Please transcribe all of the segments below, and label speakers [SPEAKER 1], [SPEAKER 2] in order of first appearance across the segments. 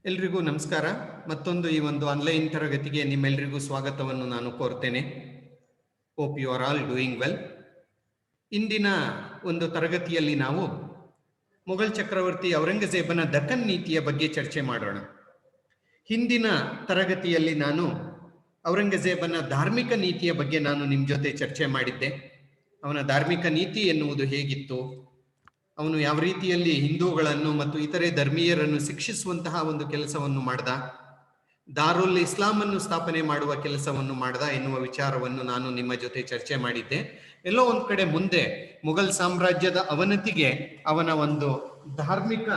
[SPEAKER 1] ಎಲ್ರಿಗೂ ನಮಸ್ಕಾರ. ಮತ್ತೊಂದು ಈ ಒಂದು ಆನ್ಲೈನ್ ತರಗತಿಗೆ ನಿಮ್ಮೆಲ್ಲರಿಗೂ ಸ್ವಾಗತವನ್ನು ನಾನು ಕೋರ್ತೇನೆ. Hope you are all doing well. ಇಂದಿನ ಒಂದು ತರಗತಿಯಲ್ಲಿ ನಾವು ಮೊಘಲ್ ಚಕ್ರವರ್ತಿ ಔರಂಗಜೇಬನ ದಕ್ಕನ್ ನೀತಿಯ ಬಗ್ಗೆ ಚರ್ಚೆ ಮಾಡೋಣ. ಹಿಂದಿನ ತರಗತಿಯಲ್ಲಿ ನಾನು ಔರಂಗಜೇಬನ ಧಾರ್ಮಿಕ ನೀತಿಯ ಬಗ್ಗೆ ನಾನು ನಿಮ್ಮ ಜೊತೆ ಚರ್ಚೆ ಮಾಡಿದ್ದೆ. ಅವನ ಧಾರ್ಮಿಕ ನೀತಿ ಎನ್ನುವುದು ಹೇಗಿತ್ತು, ಅವನು ಯಾವ ರೀತಿಯಲ್ಲಿ ಹಿಂದೂಗಳನ್ನು ಮತ್ತು ಇತರೆ ಧರ್ಮೀಯರನ್ನು ಶಿಕ್ಷಿಸುವಂತಹ ಒಂದು ಕೆಲಸವನ್ನು ಮಾಡ್ದ, ದಾರುಲ್ ಇಸ್ಲಾಮನ್ನು ಸ್ಥಾಪನೆ ಮಾಡುವ ಕೆಲಸವನ್ನು ಮಾಡ್ದ ಎನ್ನುವ ವಿಚಾರವನ್ನು ನಾನು ನಿಮ್ಮ ಜೊತೆ ಚರ್ಚೆ ಮಾಡಿದ್ದೆ. ಎಲ್ಲೋ ಒಂದು ಕಡೆ ಮುಂದೆ ಮುಘಲ್ ಸಾಮ್ರಾಜ್ಯದ ಅವನತಿಗೆ ಅವನ ಒಂದು ಧಾರ್ಮಿಕ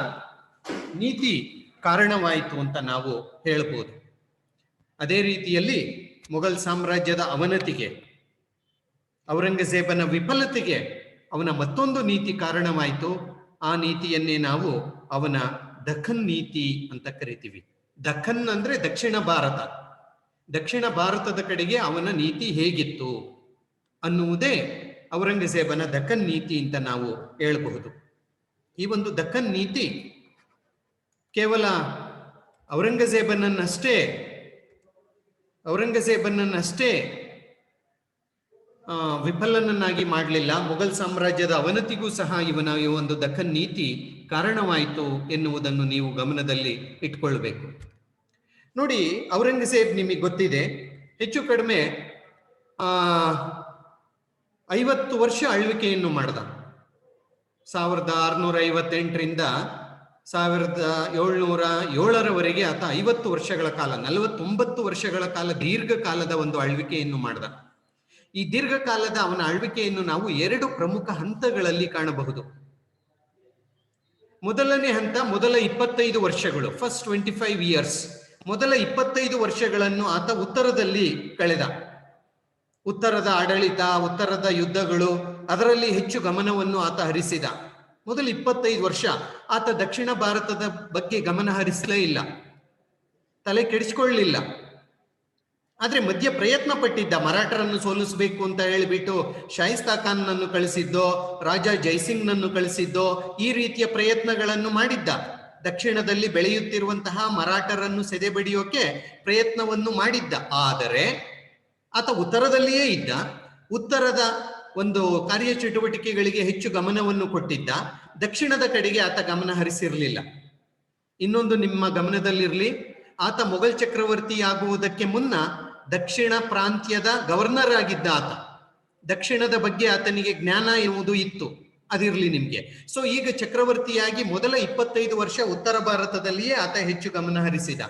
[SPEAKER 1] ನೀತಿ ಕಾರಣವಾಯಿತು ಅಂತ ನಾವು ಹೇಳ್ಬೋದು. ಅದೇ ರೀತಿಯಲ್ಲಿ ಮುಘಲ್ ಸಾಮ್ರಾಜ್ಯದ ಅವನತಿಗೆ, ಔರಂಗಜೇಬನ ವಿಫಲತೆಗೆ ಅವನ ಮತ್ತೊಂದು ನೀತಿ ಕಾರಣವಾಯಿತು. ಆ ನೀತಿಯನ್ನೇ ನಾವು ಅವನ ದಖನ್ ನೀತಿ ಅಂತ ಕರಿತೀವಿ. ದಖನ್ ಅಂದ್ರೆ ದಕ್ಷಿಣ ಭಾರತ. ದಕ್ಷಿಣ ಭಾರತದ ಕಡೆಗೆ ಅವನ ನೀತಿ ಹೇಗಿತ್ತು ಅನ್ನುವುದೇ ಔರಂಗಜೇಬನ ದಖನ್ ನೀತಿ ಅಂತ ನಾವು ಹೇಳಬಹುದು. ಈ ಒಂದು ದಖನ್ ನೀತಿ ಕೇವಲ ಔರಂಗಜೇಬನನ್ನಷ್ಟೇ ವಿಫಲನನ್ನಾಗಿ ಮಾಡಲಿಲ್ಲ, ಮುಘಲ್ ಸಾಮ್ರಾಜ್ಯದ ಅವನತಿಗೂ ಸಹ ಇವನ ಈ ಒಂದು ದಖನ್ ನೀತಿ ಕಾರಣವಾಯಿತು ಎನ್ನುವುದನ್ನು ನೀವು ಗಮನದಲ್ಲಿ ಇಟ್ಕೊಳ್ಬೇಕು. ನೋಡಿ, ಔರಂಗಜೇಬ್ ನಿಮಗೆ ಗೊತ್ತಿದೆ, ಹೆಚ್ಚು ಕಡಿಮೆ 50 ವರ್ಷ ಆಳ್ವಿಕೆಯನ್ನು ಮಾಡ್ದ. 1658ರಿಂದ 1707ರವರೆಗೆ ಆತ 50 ವರ್ಷಗಳ ಕಾಲ, 49 ವರ್ಷಗಳ ಕಾಲ ದೀರ್ಘಕಾಲದ ಒಂದು ಆಳ್ವಿಕೆಯನ್ನು ಮಾಡ್ದ. ಈ ದೀರ್ಘಕಾಲದ ಅವನ ಆಳ್ವಿಕೆಯನ್ನು ನಾವು 2 ಪ್ರಮುಖ ಹಂತಗಳಲ್ಲಿ ಕಾಣಬಹುದು. ಮೊದಲನೇ ಹಂತ, ಮೊದಲ 25 ವರ್ಷಗಳು, ಫಸ್ಟ್ 25 ಇಯರ್ಸ್. ಮೊದಲ 25 ವರ್ಷಗಳನ್ನು ಆತ ಉತ್ತರದಲ್ಲಿ ಕಳೆದ. ಉತ್ತರದ ಆಡಳಿತ, ಉತ್ತರದ ಯುದ್ಧಗಳು, ಅದರಲ್ಲಿ ಹೆಚ್ಚು ಗಮನವನ್ನು ಆತ ಹರಿಸಿದ. ಮೊದಲ 25 ವರ್ಷ ಆತ ದಕ್ಷಿಣ ಭಾರತದ ಬಗ್ಗೆ ಗಮನ ಹರಿಸಲೇ ಇಲ್ಲ, ತಲೆ ಕೆಡಿಸ್ಕೊಳ್ಳಲಿಲ್ಲ. ಆದ್ರೆ ಮಧ್ಯ ಪ್ರಯತ್ನ ಪಟ್ಟಿದ್ದ. ಮರಾಠರನ್ನು ಸೋಲಿಸಬೇಕು ಅಂತ ಹೇಳಿಬಿಟ್ಟು ಶಾಯಿಸ್ತಾ ಖಾನ್ ನನ್ನು ಕಳಿಸಿದ್ದೋ, ರಾಜ ಜೈಸಿಂಗ್ ನನ್ನು ಕಳಿಸಿದ್ದೋ, ಈ ರೀತಿಯ ಪ್ರಯತ್ನಗಳನ್ನು ಮಾಡಿದ್ದ. ದಕ್ಷಿಣದಲ್ಲಿ ಬೆಳೆಯುತ್ತಿರುವಂತಹ ಮರಾಠರನ್ನು ಸೆದೆಬಡಿಯೋಕೆ ಪ್ರಯತ್ನವನ್ನು ಮಾಡಿದ್ದ. ಆದರೆ ಆತ ಉತ್ತರದಲ್ಲಿಯೇ ಇದ್ದ. ಉತ್ತರದ ಒಂದು ಕಾರ್ಯಚಟುವಟಿಕೆಗಳಿಗೆ ಹೆಚ್ಚು ಗಮನವನ್ನು ಕೊಟ್ಟಿದ್ದ. ದಕ್ಷಿಣದ ಕಡೆಗೆ ಆತ ಗಮನ ಹರಿಸಿರಲಿಲ್ಲ. ಇನ್ನೊಂದು ನಿಮ್ಮ ಗಮನದಲ್ಲಿರಲಿ, ಆತ ಮೊಘಲ್ ಚಕ್ರವರ್ತಿ ಆಗುವುದಕ್ಕೆ ಮುನ್ನ ದಕ್ಷಿಣ ಪ್ರಾಂತ್ಯದ ಗವರ್ನರ್ ಆಗಿದ್ದ ಆತ. ದಕ್ಷಿಣದ ಬಗ್ಗೆ ಆತನಿಗೆ ಜ್ಞಾನ ಎನ್ನುವುದು ಇತ್ತು, ಅದಿರಲಿ ನಿಮ್ಗೆ. ಸೊ ಈಗ ಚಕ್ರವರ್ತಿಯಾಗಿ ಮೊದಲ 25 ವರ್ಷ ಉತ್ತರ ಭಾರತದಲ್ಲಿಯೇ ಆತ ಹೆಚ್ಚು ಗಮನ ಹರಿಸಿದ.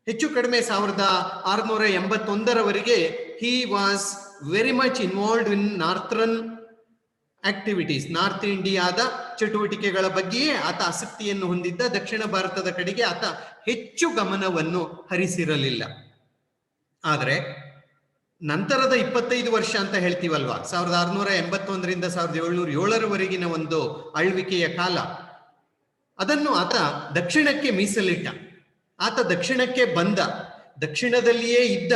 [SPEAKER 1] ಹೆಚ್ಚು ಕಡಿಮೆ 1681ರವರೆಗೆ he was very much involved in northern activities. North ಇಂಡಿಯಾದ ಚಟುವಟಿಕೆಗಳ ಬಗ್ಗೆಯೇ ಆತ ಆಸಕ್ತಿಯನ್ನು ಹೊಂದಿದ್ದ. ದಕ್ಷಿಣ ಭಾರತದ ಕಡೆಗೆ ಆತ ಹೆಚ್ಚು ಗಮನವನ್ನು ಹರಿಸಿರಲಿಲ್ಲ. ಆದರೆ ನಂತರದ 25 ವರ್ಷ ಅಂತ ಹೇಳ್ತೀವಲ್ವಾ, 1681ರಿಂದ 1707ರವರೆಗಿನ ಒಂದು ಆಳ್ವಿಕೆಯ ಕಾಲ, ಅದನ್ನು ಆತ ದಕ್ಷಿಣಕ್ಕೆ ಮೀಸಲಿಟ್ಟ. ಆತ ದಕ್ಷಿಣಕ್ಕೆ ಬಂದ, ದಕ್ಷಿಣದಲ್ಲಿಯೇ ಇದ್ದ,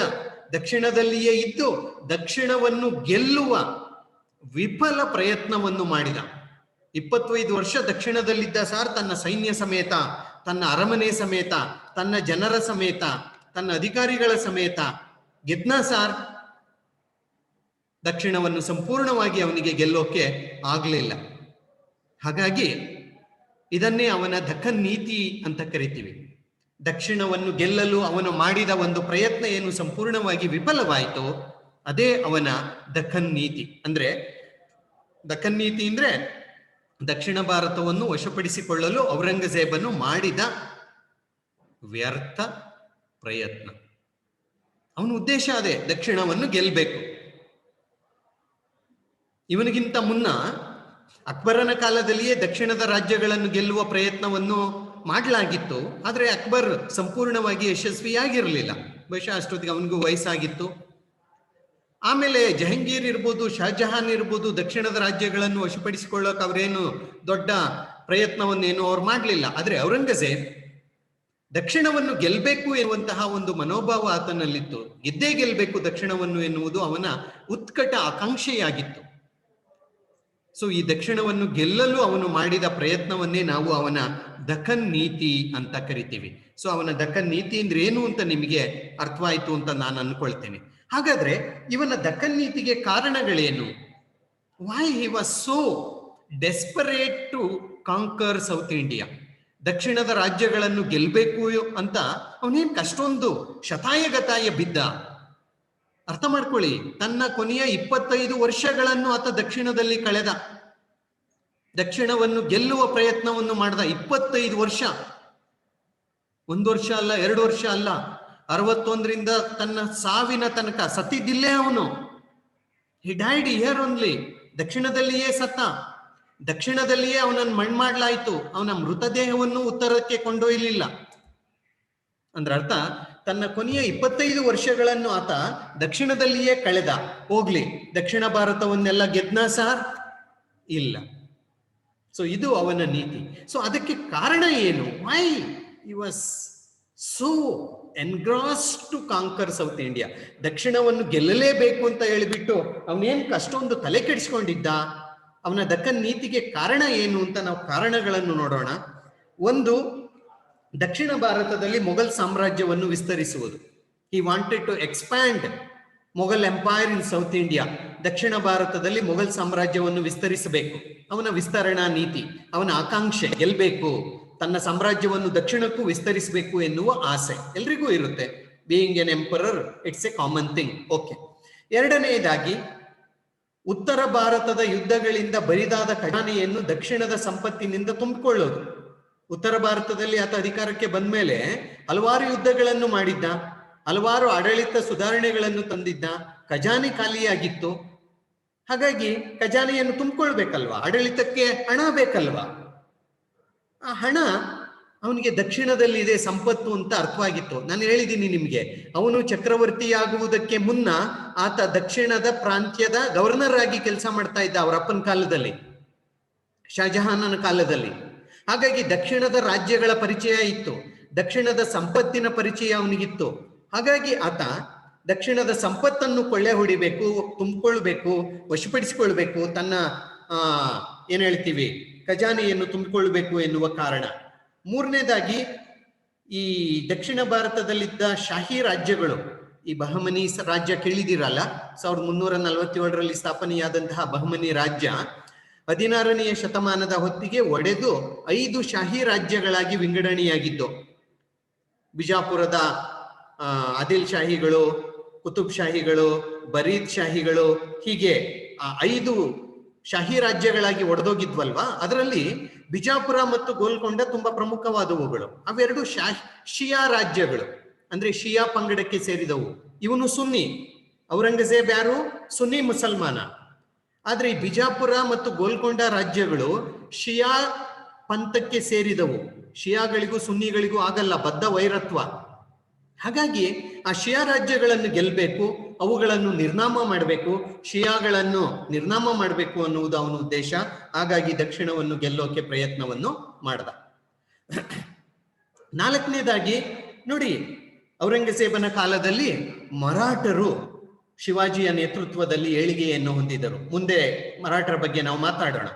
[SPEAKER 1] ದಕ್ಷಿಣದಲ್ಲಿಯೇ ಇದ್ದು ದಕ್ಷಿಣವನ್ನು ಗೆಲ್ಲುವ ವಿಫಲ ಪ್ರಯತ್ನವನ್ನು ಮಾಡಿದ. 25 ವರ್ಷ ದಕ್ಷಿಣದಲ್ಲಿದ್ದ ಸಾರ್, ತನ್ನ ಸೈನ್ಯ ಸಮೇತ, ತನ್ನ ಅರಮನೆ ಸಮೇತ, ತನ್ನ ಜನರ ಸಮೇತ, ತನ್ನ ಅಧಿಕಾರಿಗಳ ಸಮೇತ ಗೆದ್ನ ಸಾರ್. ದಕ್ಷಿಣವನ್ನು ಸಂಪೂರ್ಣವಾಗಿ ಅವನಿಗೆ ಗೆಲ್ಲೋಕೆ ಆಗಲಿಲ್ಲ. ಹಾಗಾಗಿ ಇದನ್ನೇ ಅವನ ದಖನ್ ನೀತಿ ಅಂತ ಕರಿತೀವಿ. ದಕ್ಷಿಣವನ್ನು ಗೆಲ್ಲಲು ಅವನು ಮಾಡಿದ ಒಂದು ಪ್ರಯತ್ನ ಏನು ಸಂಪೂರ್ಣವಾಗಿ ವಿಫಲವಾಯಿತು, ಅದೇ ಅವನ ದಖನ್ ನೀತಿ. ಅಂದ್ರೆ ದಖನ್ ನೀತಿ ಅಂದ್ರೆ ದಕ್ಷಿಣ ಭಾರತವನ್ನು ವಶಪಡಿಸಿಕೊಳ್ಳಲು ಔರಂಗಜೇಬನು ಮಾಡಿದ ವ್ಯರ್ಥ ಪ್ರಯತ್ನ. ಅವನ ಉದ್ದೇಶ ಅದೇ, ದಕ್ಷಿಣವನ್ನು ಗೆಲ್ಲಬೇಕು. ಇವನಿಗಿಂತ ಮುನ್ನ ಅಕ್ಬರನ ಕಾಲದಲ್ಲಿಯೇ ದಕ್ಷಿಣದ ರಾಜ್ಯಗಳನ್ನು ಗೆಲ್ಲುವ ಪ್ರಯತ್ನವನ್ನು ಮಾಡಲಾಗಿತ್ತು. ಆದರೆ ಅಕ್ಬರ್ ಸಂಪೂರ್ಣವಾಗಿ ಯಶಸ್ವಿಯಾಗಿರಲಿಲ್ಲ. ಬಹುಶಃ ಅಷ್ಟೊತ್ತಿಗೆ ಅವನಿಗೂ ವಯಸ್ಸಾಗಿತ್ತು. ಆಮೇಲೆ ಜಹಂಗೀರ್ ಇರ್ಬೋದು, ಶಹಜಹಾನ್ ಇರ್ಬೋದು, ದಕ್ಷಿಣದ ರಾಜ್ಯಗಳನ್ನು ವಶಪಡಿಸಿಕೊಳ್ಳೋಕೆ ಅವರೇನು ದೊಡ್ಡ ಪ್ರಯತ್ನವನ್ನೇನು ಅವ್ರು ಮಾಡಲಿಲ್ಲ. ಆದರೆ ಔರಂಗಜೇಬ್ ದಕ್ಷಿಣವನ್ನು ಗೆಲ್ಲಬೇಕು ಎನ್ನುವಂತಹ ಒಂದು ಮನೋಭಾವ ಆತನಲ್ಲಿತ್ತು. ಗೆದ್ದೇ ಗೆಲ್ಲಬೇಕು ದಕ್ಷಿಣವನ್ನು ಎನ್ನುವುದು ಅವನ ಉತ್ಕಟ ಆಕಾಂಕ್ಷೆಯಾಗಿತ್ತು. ಸೊ ಈ ದಕ್ಷಿಣವನ್ನು ಗೆಲ್ಲಲು ಅವನು ಮಾಡಿದ ಪ್ರಯತ್ನವನ್ನೇ ನಾವು ಅವನ ದಖನ್ ನೀತಿ ಅಂತ ಕರಿತೀವಿ. ಸೊ ಅವನ ದಖನ್ ನೀತಿ ಅಂದ್ರೆ ಏನು ಅಂತ ನಿಮಗೆ ಅರ್ಥವಾಯ್ತು ಅಂತ ನಾನು ಅನ್ಕೊಳ್ತೇನೆ. ಹಾಗಾದ್ರೆ ಇವನ ದಖನ್ ನೀತಿಗೆ ಕಾರಣಗಳೇನು? Why he was so desperate to conquer south India? ದಕ್ಷಿಣದ ರಾಜ್ಯಗಳನ್ನು ಗೆಲ್ಬೇಕು ಅಂತ ಅವನೇನ್ ಕಷ್ಟೊಂದು ಶತಾಯಗತಾಯ ಬಿದ್ದ? ಅರ್ಥ ಮಾಡ್ಕೊಳ್ಳಿ, ತನ್ನ ಕೊನೆಯ 25 ವರ್ಷಗಳನ್ನು ಆತ ದಕ್ಷಿಣದಲ್ಲಿ ಕಳೆದ. ದಕ್ಷಿಣವನ್ನು ಗೆಲ್ಲುವ ಪ್ರಯತ್ನವನ್ನು ಮಾಡಿದ 25 ವರ್ಷ. 1 ವರ್ಷ ಅಲ್ಲ, 2 ವರ್ಷ ಅಲ್ಲ, 61ರಿಂದ ತನ್ನ ಸಾವಿನ ತನಕ ಸತ್ತಿದ್ದಿಲ್ಲೇ ಅವನು. He died here only. ದಕ್ಷಿಣದಲ್ಲಿಯೇ ಸತ್ತ, ದಕ್ಷಿಣದಲ್ಲಿಯೇ ಅವನನ್ನು ಮಣ್ಣು ಮಾಡಲಾಯಿತು. ಅವನ ಮೃತದೇಹವನ್ನು ಉತ್ತರಕ್ಕೆ ಕೊಂಡೊಯ್ಯಲಿಲ್ಲ. ಅಂದ್ರೆ ಅರ್ಥ, ತನ್ನ ಕೊನೆಯ 25 ವರ್ಷಗಳನ್ನು ಆತ ದಕ್ಷಿಣದಲ್ಲಿಯೇ ಕಳೆದ. ಹೋಗ್ಲಿ, ದಕ್ಷಿಣ ಭಾರತವನ್ನೆಲ್ಲ ಗೆದ್ನ ಸಾರ್? ಇಲ್ಲ. ಸೊ ಇದು ಅವನ ನೀತಿ. ಸೊ ಅದಕ್ಕೆ ಕಾರಣ ಏನು? Why he was so engross to conquer south India? ದಕ್ಷಿಣವನ್ನು ಗೆಲ್ಲಲೇಬೇಕು ಅಂತ ಹೇಳಿಬಿಟ್ಟು ಅವನೇನ್ ಕಷ್ಟೊಂದು ತಲೆ ಕೆಡಿಸ್ಕೊಂಡಿದ್ದ? ಅವನ ದಕ್ಕನ್ ನೀತಿಗೆ ಕಾರಣ ಏನು ಅಂತ ನಾವು ಕಾರಣಗಳನ್ನು ನೋಡೋಣ. ಒಂದು, ದಕ್ಷಿಣ ಭಾರತದಲ್ಲಿ ಮೊಘಲ್ ಸಾಮ್ರಾಜ್ಯವನ್ನು ವಿಸ್ತರಿಸುವುದು. He wanted to expand Mughal empire in South India. ದಕ್ಷಿಣ ಭಾರತದಲ್ಲಿ ಮೊಘಲ್ ಸಾಮ್ರಾಜ್ಯವನ್ನು ವಿಸ್ತರಿಸಬೇಕು. ಅವನ ವಿಸ್ತರಣಾ ನೀತಿ, ಅವನ ಆಕಾಂಕ್ಷೆ, ಗೆಲ್ಬೇಕು, ತನ್ನ ಸಾಮ್ರಾಜ್ಯವನ್ನು ದಕ್ಷಿಣಕ್ಕೂ ವಿಸ್ತರಿಸಬೇಕು ಎನ್ನುವ ಆಸೆ ಎಲ್ರಿಗೂ ಇರುತ್ತೆ. Being N emperor, it's A common thing. Okay. ಎರಡನೆಯದಾಗಿ, ಉತ್ತರ ಭಾರತದ ಯುದ್ಧಗಳಿಂದ ಬರಿದಾದ ಖಜಾನೆಯನ್ನು ದಕ್ಷಿಣದ ಸಂಪತ್ತಿನಿಂದ ತುಂಬಿಕೊಳ್ಳೋದು. ಉತ್ತರ ಭಾರತದಲ್ಲಿ ಆತ ಅಧಿಕಾರಕ್ಕೆ ಬಂದ ಮೇಲೆ ಹಲವಾರು ಯುದ್ಧಗಳನ್ನು ಮಾಡಿದ್ದ, ಹಲವಾರು ಆಡಳಿತ ಸುಧಾರಣೆಗಳನ್ನು ತಂದಿದ್ದ, ಖಜಾನೆ ಖಾಲಿಯಾಗಿತ್ತು. ಹಾಗಾಗಿ ಖಜಾನೆಯನ್ನು ತುಂಬಿಕೊಳ್ಬೇಕಲ್ವಾ, ಆಡಳಿತಕ್ಕೆ ಹಣ ಬೇಕಲ್ವಾ. ಆ ಹಣ ಅವನಿಗೆ ದಕ್ಷಿಣದಲ್ಲಿ ಇದೆ ಸಂಪತ್ತು ಅಂತ ಅರ್ಥವಾಗಿತ್ತು. ನಾನು ಹೇಳಿದ್ದೀನಿ ನಿಮ್ಗೆ, ಅವನು ಚಕ್ರವರ್ತಿಯಾಗುವುದಕ್ಕೆ ಮುನ್ನ ಆತ ದಕ್ಷಿಣದ ಪ್ರಾಂತ್ಯದ ಗವರ್ನರ್ ಆಗಿ ಕೆಲಸ ಮಾಡ್ತಾ ಇದ್ದ ಅವರ ಅಪ್ಪನ ಕಾಲದಲ್ಲಿ, ಶಹಜಹಾನನ ಕಾಲದಲ್ಲಿ. ಹಾಗಾಗಿ ದಕ್ಷಿಣದ ರಾಜ್ಯಗಳ ಪರಿಚಯ ಇತ್ತು, ದಕ್ಷಿಣದ ಸಂಪತ್ತಿನ ಪರಿಚಯ ಅವನಿಗಿತ್ತು. ಹಾಗಾಗಿ ಆತ ದಕ್ಷಿಣದ ಸಂಪತ್ತನ್ನು ಕೊಳ್ಳೆ ಹೊಡಿಬೇಕು, ತುಂಬಿಕೊಳ್ಬೇಕು, ವಶಪಡಿಸಿಕೊಳ್ಬೇಕು, ತನ್ನ ಏನ್ ಹೇಳ್ತೀವಿ ಖಜಾನೆಯನ್ನು ತುಂಬಿಕೊಳ್ಬೇಕು ಎನ್ನುವ ಕಾರಣ. ಮೂರನೇದಾಗಿ, ಈ ದಕ್ಷಿಣ ಭಾರತದಲ್ಲಿದ್ದ ಶಾಹಿ ರಾಜ್ಯಗಳು, ಈ ಬಹಮನಿ ರಾಜ್ಯ ಕೇಳಿದಿರಲ್ಲ, 1347ರಲ್ಲಿ ಸ್ಥಾಪನೆಯಾದಂತಹ ಬಹಮನಿ ರಾಜ್ಯ 16ನೇ ಶತಮಾನದ ಹೊತ್ತಿಗೆ ಒಡೆದು 5 ಶಾಹಿ ರಾಜ್ಯಗಳಾಗಿ ವಿಂಗಡಣೆಯಾಗಿದ್ದು. ಬಿಜಾಪುರದ ಆದಿಲ್ ಶಾಹಿಗಳು, ಕುತುಬ್ ಶಾಹಿಗಳು, ಬರೀದ್ ಶಾಹಿಗಳು, ಹೀಗೆ 5 ಶಾಹಿ ರಾಜ್ಯಗಳಾಗಿ ಒಡೆದೋಗಿದ್ವಲ್ವಾ. ಅದರಲ್ಲಿ ಬಿಜಾಪುರ ಮತ್ತು ಗೋಲ್ಕೊಂಡ ತುಂಬಾ ಪ್ರಮುಖವಾದವುಗಳು. ಅವೆರಡು ಶಿಯಾ ರಾಜ್ಯಗಳು, ಅಂದ್ರೆ ಶಿಯಾ ಪಂಗಡಕ್ಕೆ ಸೇರಿದವು. ಇವನು ಸುನ್ನಿ, ಔರಂಗಜೇಬ್ ಯಾರು? ಸುನ್ನಿ ಮುಸಲ್ಮಾನ. ಆದ್ರೆ ಈ ಬಿಜಾಪುರ ಮತ್ತು ಗೋಲ್ಕೊಂಡ ರಾಜ್ಯಗಳು ಶಿಯಾ ಪಂಥಕ್ಕೆ ಸೇರಿದವು. ಶಿಯಾಗಳಿಗೂ ಸುನ್ನಿಗಳಿಗೂ ಆಗಲ್ಲ ಬದ್ಧ ವೈರತ್ವ. ಹಾಗಾಗಿ ಆ ಶಿಯಾ ರಾಜ್ಯಗಳನ್ನು ಗೆಲ್ಲಬೇಕು, ಅವುಗಳನ್ನು ನಿರ್ನಾಮ ಮಾಡಬೇಕು, ಶಿಯಾಗಳನ್ನು ನಿರ್ನಾಮ ಮಾಡಬೇಕು ಅನ್ನುವುದು ಅವನ ಉದ್ದೇಶ. ಹಾಗಾಗಿ ದಕ್ಷಿಣವನ್ನು ಗೆಲ್ಲೋಕೆ ಪ್ರಯತ್ನವನ್ನು ಮಾಡ್ದ. ನಾಲ್ಕನೇದಾಗಿ ನೋಡಿ, ಔರಂಗಜೇಬನ ಕಾಲದಲ್ಲಿ ಮರಾಠರು ಶಿವಾಜಿಯ ನೇತೃತ್ವದಲ್ಲಿ ಏಳಿಗೆಯನ್ನು ಹೊಂದಿದರು. ಮುಂದೆ ಮರಾಠರ ಬಗ್ಗೆ ನಾವು ಮಾತಾಡೋಣ.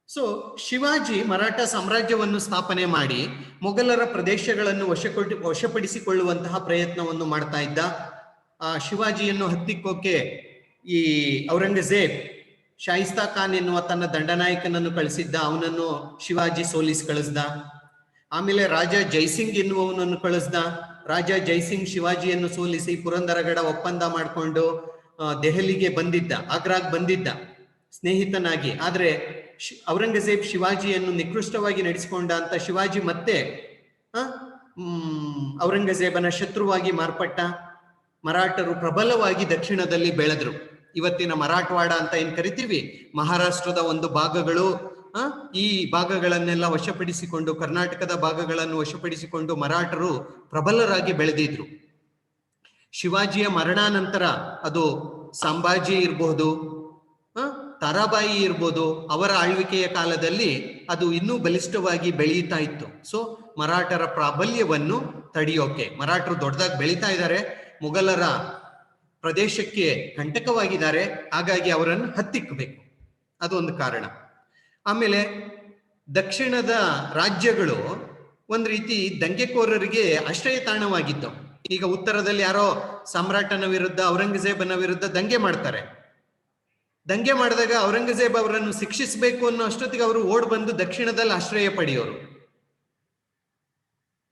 [SPEAKER 1] ಸೊ ಶಿವಾಜಿ ಮರಾಠ ಸಾಮ್ರಾಜ್ಯವನ್ನು ಸ್ಥಾಪನೆ ಮಾಡಿ ಮೊಘಲರ ಪ್ರದೇಶಗಳನ್ನು ವಶಪಡಿಸಿಕೊಳ್ಳುವಂತಹ ಪ್ರಯತ್ನವನ್ನು ಮಾಡ್ತಾ ಇದ್ದ. ಆ ಶಿವಾಜಿಯನ್ನು ಹತ್ತಿಕ್ಕೋಕೆ ಈ ಔರಂಗಜೇಬ್ ಶಾಯಿಸ್ತಾ ಖಾನ್ ಎನ್ನುವ ತನ್ನ ದಂಡನಾಯಕನನ್ನು ಕಳಿಸಿದ್ದ. ಅವನನ್ನು ಶಿವಾಜಿ ಸೋಲಿಸಿ ಕಳಿಸ್ದ. ಆಮೇಲೆ ರಾಜ ಜೈಸಿಂಗ್ ಎನ್ನುವವನನ್ನು ಕಳಿಸ್ದ. ರಾಜ ಜೈಸಿಂಗ್ ಶಿವಾಜಿಯನ್ನು ಸೋಲಿಸಿ ಪುರಂದರಗಡ ಒಪ್ಪಂದ ಮಾಡಿಕೊಂಡು ದೆಹಲಿಗೆ ಬಂದಿದ್ದ, ಆಗ್ರಾಗ್ ಬಂದಿದ್ದ ಸ್ನೇಹಿತನಾಗಿ. ಆದ್ರೆ ಔರಂಗಜೇಬ್ ಶಿವಾಜಿಯನ್ನು ನಿಕೃಷ್ಟವಾಗಿ ನಡೆಸಿಕೊಂಡ ಅಂತ ಶಿವಾಜಿ ಮತ್ತೆ ಔರಂಗಜೇಬನ ಶತ್ರುವಾಗಿ ಮಾರ್ಪಟ್ಟ. ಮರಾಠರು ಪ್ರಬಲವಾಗಿ ದಕ್ಷಿಣದಲ್ಲಿ ಬೆಳೆದ್ರು. ಇವತ್ತಿನ ಮರಾಠವಾಡ ಅಂತ ಏನ್ ಕರಿತೀವಿ, ಮಹಾರಾಷ್ಟ್ರದ ಒಂದು ಭಾಗಗಳು, ಈ ಭಾಗಗಳನ್ನೆಲ್ಲ ವಶಪಡಿಸಿಕೊಂಡು, ಕರ್ನಾಟಕದ ಭಾಗಗಳನ್ನು ವಶಪಡಿಸಿಕೊಂಡು ಮರಾಠರು ಪ್ರಬಲರಾಗಿ ಬೆಳೆದಿದ್ರು. ಶಿವಾಜಿಯ ಮರಣಾನಂತರ ಅದು ಸಂಭಾಜಿ ಇರಬಹುದು, ತಾರಾಬಾಯಿ ಇರ್ಬೋದು, ಅವರ ಆಳ್ವಿಕೆಯ ಕಾಲದಲ್ಲಿ ಅದು ಇನ್ನೂ ಬಲಿಷ್ಠವಾಗಿ ಬೆಳೀತಾ ಇತ್ತು. ಸೊ ಮರಾಠರ ಪ್ರಾಬಲ್ಯವನ್ನು ತಡೆಯೋಕೆ ಮರಾಠರು ದೊಡ್ಡದಾಗಿ ಬೆಳೀತಾ ಇದ್ದಾರೆ, ಮೊಘಲರ ಪ್ರದೇಶಕ್ಕೆ ಕಂಟಕವಾಗಿದ್ದಾರೆ. ಹಾಗಾಗಿ ಅವರನ್ನು ಹತ್ತಿಕ್ಕಬೇಕು, ಅದೊಂದು ಕಾರಣ. ಆಮೇಲೆ ದಕ್ಷಿಣದ ರಾಜ್ಯಗಳು ಒಂದ್ ರೀತಿ ದಂಗೆಕೋರರಿಗೆ ಆಶ್ರಯ ತಾಣವಾಗಿತ್ತು. ಈಗ ಉತ್ತರದಲ್ಲಿ ಯಾರೋ ಸಾಮ್ರಾಟನ ವಿರುದ್ಧ, ಔರಂಗಜೇಬನ ವಿರುದ್ಧ ದಂಗೆ ಮಾಡ್ತಾರೆ. ದಂಗೆ ಮಾಡಿದಾಗ ಔರಂಗಜೇಬ್ ಅವರನ್ನು ಶಿಕ್ಷಿಸಬೇಕು ಅನ್ನೋ ಅಷ್ಟೊತ್ತಿಗೆ ಅವರು ಓಡ್ ಬಂದು ದಕ್ಷಿಣದಲ್ಲಿ ಆಶ್ರಯ ಪಡೆಯೋರು,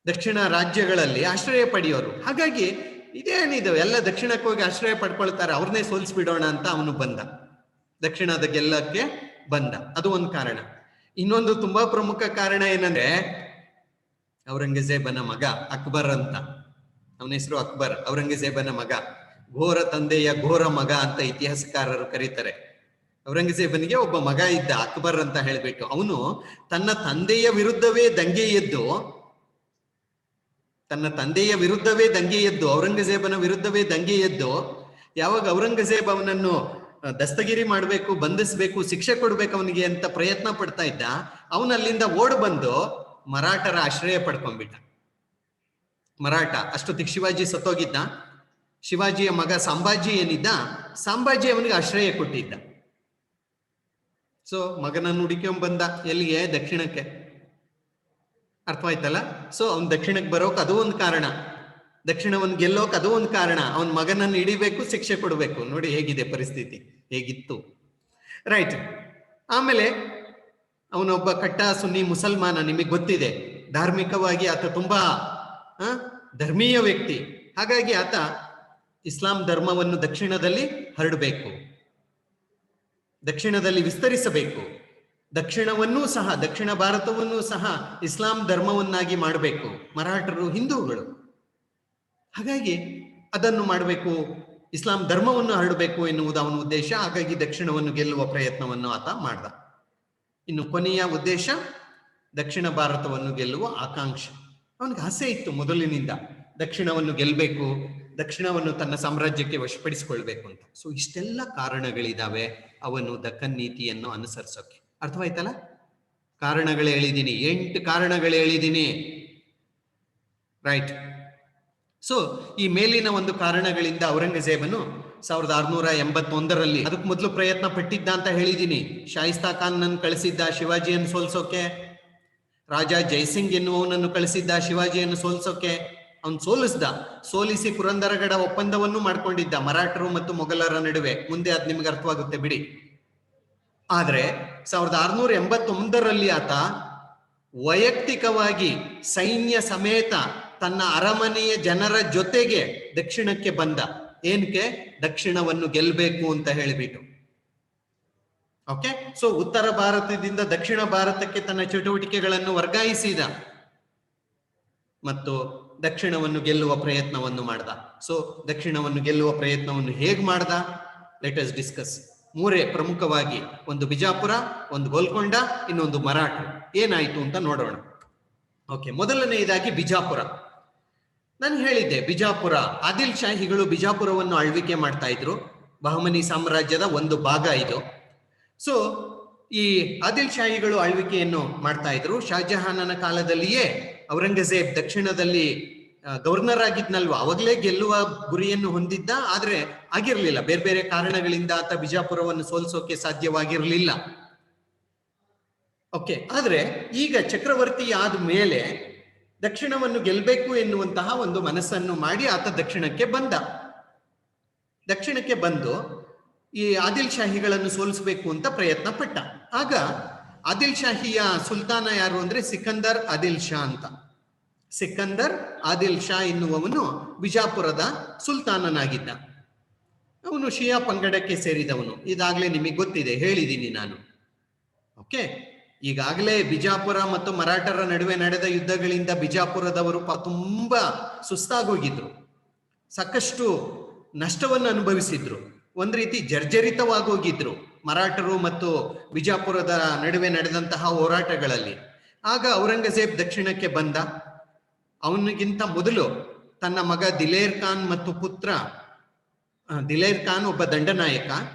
[SPEAKER 1] ದಕ್ಷಿಣ ರಾಜ್ಯಗಳಲ್ಲಿ ಆಶ್ರಯ ಪಡೆಯೋರು. ಹಾಗಾಗಿ ಇದೇನಿದೆ, ಎಲ್ಲ ದಕ್ಷಿಣಕ್ಕೆ ಹೋಗಿ ಆಶ್ರಯ ಪಡ್ಕೊಳ್ತಾರೆ, ಅವ್ರನ್ನೇ ಸೋಲಿಸ್ಬಿಡೋಣ ಅಂತ ಅವನು ಬಂದ, ದಕ್ಷಿಣದ ಗೆಲ್ಲಕ್ಕೆ ಬಂದ. ಅದು ಒಂದು ಕಾರಣ. ಇನ್ನೊಂದು ತುಂಬಾ ಪ್ರಮುಖ ಕಾರಣ ಏನಂದ್ರೆ, ಔರಂಗಜೇಬನ ಮಗ ಅಕ್ಬರ್ ಅಂತ, ಅವನ ಹೆಸರು ಅಕ್ಬರ್, ಔರಂಗಜೇಬನ ಮಗ, ಘೋರ ತಂದೆಯ ಘೋರ ಮಗ ಅಂತ ಇತಿಹಾಸಕಾರರು ಕರೀತಾರೆ. ಔರಂಗಜೇಬನಿಗೆ ಒಬ್ಬ ಮಗ ಇದ್ದ, ಅಕ್ಬರ್ ಅಂತ ಹೇಳ್ಬಿಟ್ಟು. ಅವನು ತನ್ನ ತಂದೆಯ ವಿರುದ್ಧವೇ ದಂಗೆ ಎದ್ದು, ಔರಂಗಜೇಬನ ವಿರುದ್ಧವೇ ದಂಗೆ ಎದ್ದು, ಯಾವಾಗ ಔರಂಗಜೇಬ್ ಅವನನ್ನು ದಸ್ತಗಿರಿ ಮಾಡಬೇಕು, ಬಂಧಿಸಬೇಕು, ಶಿಕ್ಷೆ ಕೊಡ್ಬೇಕು ಅವನಿಗೆ ಅಂತ ಪ್ರಯತ್ನ ಪಡ್ತಾ ಇದ್ದ, ಅವನಲ್ಲಿಂದ ಓಡ್ ಬಂದು ಮರಾಠರ ಆಶ್ರಯ ಪಡ್ಕೊಂಡ್ಬಿಟ್ಟ. ಮರಾಠ, ಅಷ್ಟೊತ್ತಿಗೆ ಶಿವಾಜಿ ಸತ್ತೋಗಿದ್ದ. ಶಿವಾಜಿಯ ಮಗ ಸಂಭಾಜಿ ಏನಿದ್ದ, ಸಂಭಾಜಿ ಅವನಿಗೆ ಆಶ್ರಯ ಕೊಟ್ಟಿದ್ದ. ಸೊ ಮಗನನ್ನು ಹುಡುಕೊಂಡ್ ಬಂದ ಎಲ್ಲಿಗೆ? ದಕ್ಷಿಣಕ್ಕೆ. ಅರ್ಥವಾಯ್ತಲ್ಲ? ಸೊ ಅವ್ನು ದಕ್ಷಿಣಕ್ಕೆ ಬರೋಕ್ ಅದು ಒಂದು ಕಾರಣ, ದಕ್ಷಿಣವನ್ನು ಗೆಲ್ಲೋಕ್ ಅದು ಒಂದು ಕಾರಣ. ಅವನ ಮಗನನ್ನು ಹಿಡಿಬೇಕು, ಶಿಕ್ಷೆ ಕೊಡಬೇಕು. ನೋಡಿ ಹೇಗಿದೆ ಪರಿಸ್ಥಿತಿ, ಹೇಗಿತ್ತು. ರೈಟ್. ಆಮೇಲೆ ಅವನೊಬ್ಬ ಕಟ್ಟ ಸುನ್ನಿ ಮುಸಲ್ಮಾನ, ನಿಮಗೆ ಗೊತ್ತಿದೆ. ಧಾರ್ಮಿಕವಾಗಿ ಆತ ತುಂಬಾ ಧರ್ಮೀಯ ವ್ಯಕ್ತಿ. ಹಾಗಾಗಿ ಆತ ಇಸ್ಲಾಂ ಧರ್ಮವನ್ನು ದಕ್ಷಿಣದಲ್ಲಿ ಹರಡಬೇಕು, ದಕ್ಷಿಣದಲ್ಲಿ ವಿಸ್ತರಿಸಬೇಕು, ದಕ್ಷಿಣವನ್ನೂ ಸಹ, ದಕ್ಷಿಣ ಭಾರತವನ್ನೂ ಸಹ ಇಸ್ಲಾಂ ಧರ್ಮವನ್ನಾಗಿ ಮಾಡಬೇಕು. ಮರಾಠರು ಹಿಂದೂಗಳು, ಹಾಗಾಗಿ ಅದನ್ನು ಮಾಡಬೇಕು, ಇಸ್ಲಾಂ ಧರ್ಮವನ್ನು ಹರಡಬೇಕು ಎನ್ನುವುದು ಅವನ ಉದ್ದೇಶ. ಹಾಗಾಗಿ ದಕ್ಷಿಣವನ್ನು ಗೆಲ್ಲುವ ಪ್ರಯತ್ನವನ್ನು ಆತ ಮಾಡ್ದ. ಇನ್ನು ಕೊನೆಯ ಉದ್ದೇಶ ದಕ್ಷಿಣ ಭಾರತವನ್ನು ಗೆಲ್ಲುವ ಆಕಾಂಕ್ಷೆ. ಅವನಿಗೆ ಆಸೆ ಇತ್ತು ಮೊದಲಿನಿಂದ, ದಕ್ಷಿಣವನ್ನು ಗೆಲ್ಲಬೇಕು, ದಕ್ಷಿಣವನ್ನು ತನ್ನ ಸಾಮ್ರಾಜ್ಯಕ್ಕೆ ವಶಪಡಿಸಿಕೊಳ್ಬೇಕು ಅಂತ. ಸೊ ಇಷ್ಟೆಲ್ಲ ಕಾರಣಗಳಿದಾವೆ ಅವನು ದಕ್ಕನ್ ನೀತಿಯನ್ನು ಅನುಸರಿಸೋಕೆ. ಅರ್ಥವಾಯ್ತಲ್ಲ? ಕಾರಣಗಳು ಹೇಳಿದ್ದೀನಿ, 8 ಕಾರಣಗಳು ಹೇಳಿದ್ದೀನಿ. ರೈಟ್. ಸೊ ಈ ಮೇಲಿನ ಒಂದು ಕಾರಣಗಳಿಂದ ಔರಂಗಜೇಬನು 1681ರಲ್ಲಿ, ಅದಕ್ಕೆ ಮೊದಲು ಪ್ರಯತ್ನ ಪಟ್ಟಿದ್ದ ಅಂತ ಹೇಳಿದ್ದೀನಿ. ಶಾಯಿಸ್ತಾ ಖಾನ್ ನನ್ನು ಕಳಿಸಿದ್ದ ಶಿವಾಜಿಯನ್ನು ಸೋಲ್ಸೋಕೆ, ರಾಜ ಜೈಸಿಂಗ್ ಎನ್ನುವವನನ್ನು ಕಳಿಸಿದ್ದ ಶಿವಾಜಿಯನ್ನು ಸೋಲ್ಸೋಕೆ. ಅವನು ಸೋಲಿಸಿ ಪುರಂದರಗಡ ಒಪ್ಪಂದವನ್ನು ಮಾಡ್ಕೊಂಡಿದ್ದ ಮರಾಠರು ಮತ್ತು ಮೊಘಲರ ನಡುವೆ. ಮುಂದೆ ಅದು ನಿಮ್ಗೆ ಅರ್ಥವಾಗುತ್ತೆ ಬಿಡಿ. ಆದ್ರೆ 1681ರಲ್ಲಿ ಆತ ವೈಯಕ್ತಿಕವಾಗಿ ಸೈನ್ಯ ಸಮೇತ ತನ್ನ ಅರಮನೆಯ ಜನರ ಜೊತೆಗೆ ದಕ್ಷಿಣಕ್ಕೆ ಬಂದ. ಏನಕ್ಕೆ? ದಕ್ಷಿಣವನ್ನು ಗೆಲ್ಲಬೇಕು ಅಂತ ಹೇಳಿಬಿಟ್ಟು. ಓಕೆ. ಸೊ ಉತ್ತರ ಭಾರತದಿಂದ ದಕ್ಷಿಣ ಭಾರತಕ್ಕೆ ತನ್ನ ಚಟುವಟಿಕೆಗಳನ್ನು ವರ್ಗಾಯಿಸಿದ ಮತ್ತು ದಕ್ಷಿಣವನ್ನು ಗೆಲ್ಲುವ ಪ್ರಯತ್ನವನ್ನು ಮಾಡ್ದ. ಸೊ ದಕ್ಷಿಣವನ್ನು ಗೆಲ್ಲುವ ಪ್ರಯತ್ನವನ್ನು ಹೇಗ್ ಮಾಡ್ದ? Let us discuss. 3 ಪ್ರಮುಖವಾಗಿ, ಒಂದು ಬಿಜಾಪುರ, ಒಂದು ಗೋಲ್ಕೊಂಡ, ಇನ್ನೊಂದು ಮರಾಠ. ಏನಾಯ್ತು ಅಂತ ನೋಡೋಣ. ಓಕೆ. ಮೊದಲನೆಯದಾಗಿ ಬಿಜಾಪುರ. ನಾನು ಹೇಳಿದ್ದೆ, ಬಿಜಾಪುರ, ಆದಿಲ್ ಶಾಹಿಗಳು ಬಿಜಾಪುರವನ್ನು ಆಳ್ವಿಕೆ ಮಾಡ್ತಾ ಇದ್ರು. ಬಹಮನಿ ಸಾಮ್ರಾಜ್ಯದ ಒಂದು ಭಾಗ ಇದು. ಸೊ ಈ ಆದಿಲ್ ಶಾಹಿಗಳು ಆಳ್ವಿಕೆಯನ್ನು ಮಾಡ್ತಾ ಇದ್ರು. ಶಹಜಹಾನನ ಕಾಲದಲ್ಲಿಯೇ ಔರಂಗಜೇಬ್ ದಕ್ಷಿಣದಲ್ಲಿ ಗವರ್ನರ್ ಆಗಿದ್ನಲ್ವಾ, ಅವಾಗಲೇ ಗೆಲ್ಲುವ ಗುರಿಯನ್ನು ಹೊಂದಿದ್ದ. ಆದ್ರೆ ಆಗಿರ್ಲಿಲ್ಲ, ಬೇರೆ ಬೇರೆ ಕಾರಣಗಳಿಂದ ಆತ ಬಿಜಾಪುರವನ್ನು ಸೋಲಿಸೋಕೆ ಸಾಧ್ಯವಾಗಿರಲಿಲ್ಲ. ಓಕೆ. ಆದ್ರೆ ಈಗ ಚಕ್ರವರ್ತಿ ಆದ ಮೇಲೆ ದಕ್ಷಿಣವನ್ನು ಗೆಲ್ಲಬೇಕು ಎನ್ನುವಂತಹ ಒಂದು ಮನಸ್ಸನ್ನು ಮಾಡಿ ಆತ ದಕ್ಷಿಣಕ್ಕೆ ಬಂದು ಈ ಆದಿಲ್ ಶಾಹಿಗಳನ್ನು ಸೋಲಿಸಬೇಕು ಅಂತ ಪ್ರಯತ್ನ ಪಟ್ಟ. ಆಗ ಆದಿಲ್ ಶಾಹಿಯ ಸುಲ್ತಾನ ಯಾರು ಅಂದ್ರೆ ಸಿಕಂದರ್ ಆದಿಲ್ ಶಾ ಅಂತ. ಸಿಕಂದರ್ ಆದಿಲ್ ಶಾ ಎನ್ನುವವನು ಬಿಜಾಪುರದ ಸುಲ್ತಾನನಾಗಿದ್ದ. ಅವನು ಶಿಯಾ ಪಂಗಡಕ್ಕೆ ಸೇರಿದವನು. ಇದಾಗಲೇ ನಿಮಗೆ ಗೊತ್ತಿದೆ, ಹೇಳಿದ್ದೀನಿ ನಾನು. ಓಕೆ. ಈಗಾಗಲೇ ಬಿಜಾಪುರ ಮತ್ತು ಮರಾಠರ ನಡುವೆ ನಡೆದ ಯುದ್ಧಗಳಿಂದ ಬಿಜಾಪುರದವರು ತುಂಬಾ ಸುಸ್ತಾಗೋಗಿದ್ರು, ಸಾಕಷ್ಟು ನಷ್ಟವನ್ನು ಅನುಭವಿಸಿದ್ರು, ಒಂದ್ ರೀತಿ ಜರ್ಜರಿತವಾಗೋಗಿದ್ರು ಮರಾಠರು ಮತ್ತು ಬಿಜಾಪುರದ ನಡುವೆ ನಡೆದಂತಹ ಹೋರಾಟಗಳಲ್ಲಿ. ಆಗ ಔರಂಗಜೇಬ್ ದಕ್ಷಿಣಕ್ಕೆ ಬಂದ. ಅವನಿಗಿಂತ ಮೊದಲು ತನ್ನ ಮಗ ದಿಲೇರ್ ಖಾನ್ ಮತ್ತು ಪುತ್ರ, ದಿಲೇರ್ ಖಾನ್ ಒಬ್ಬ ದಂಡನಾಯಕ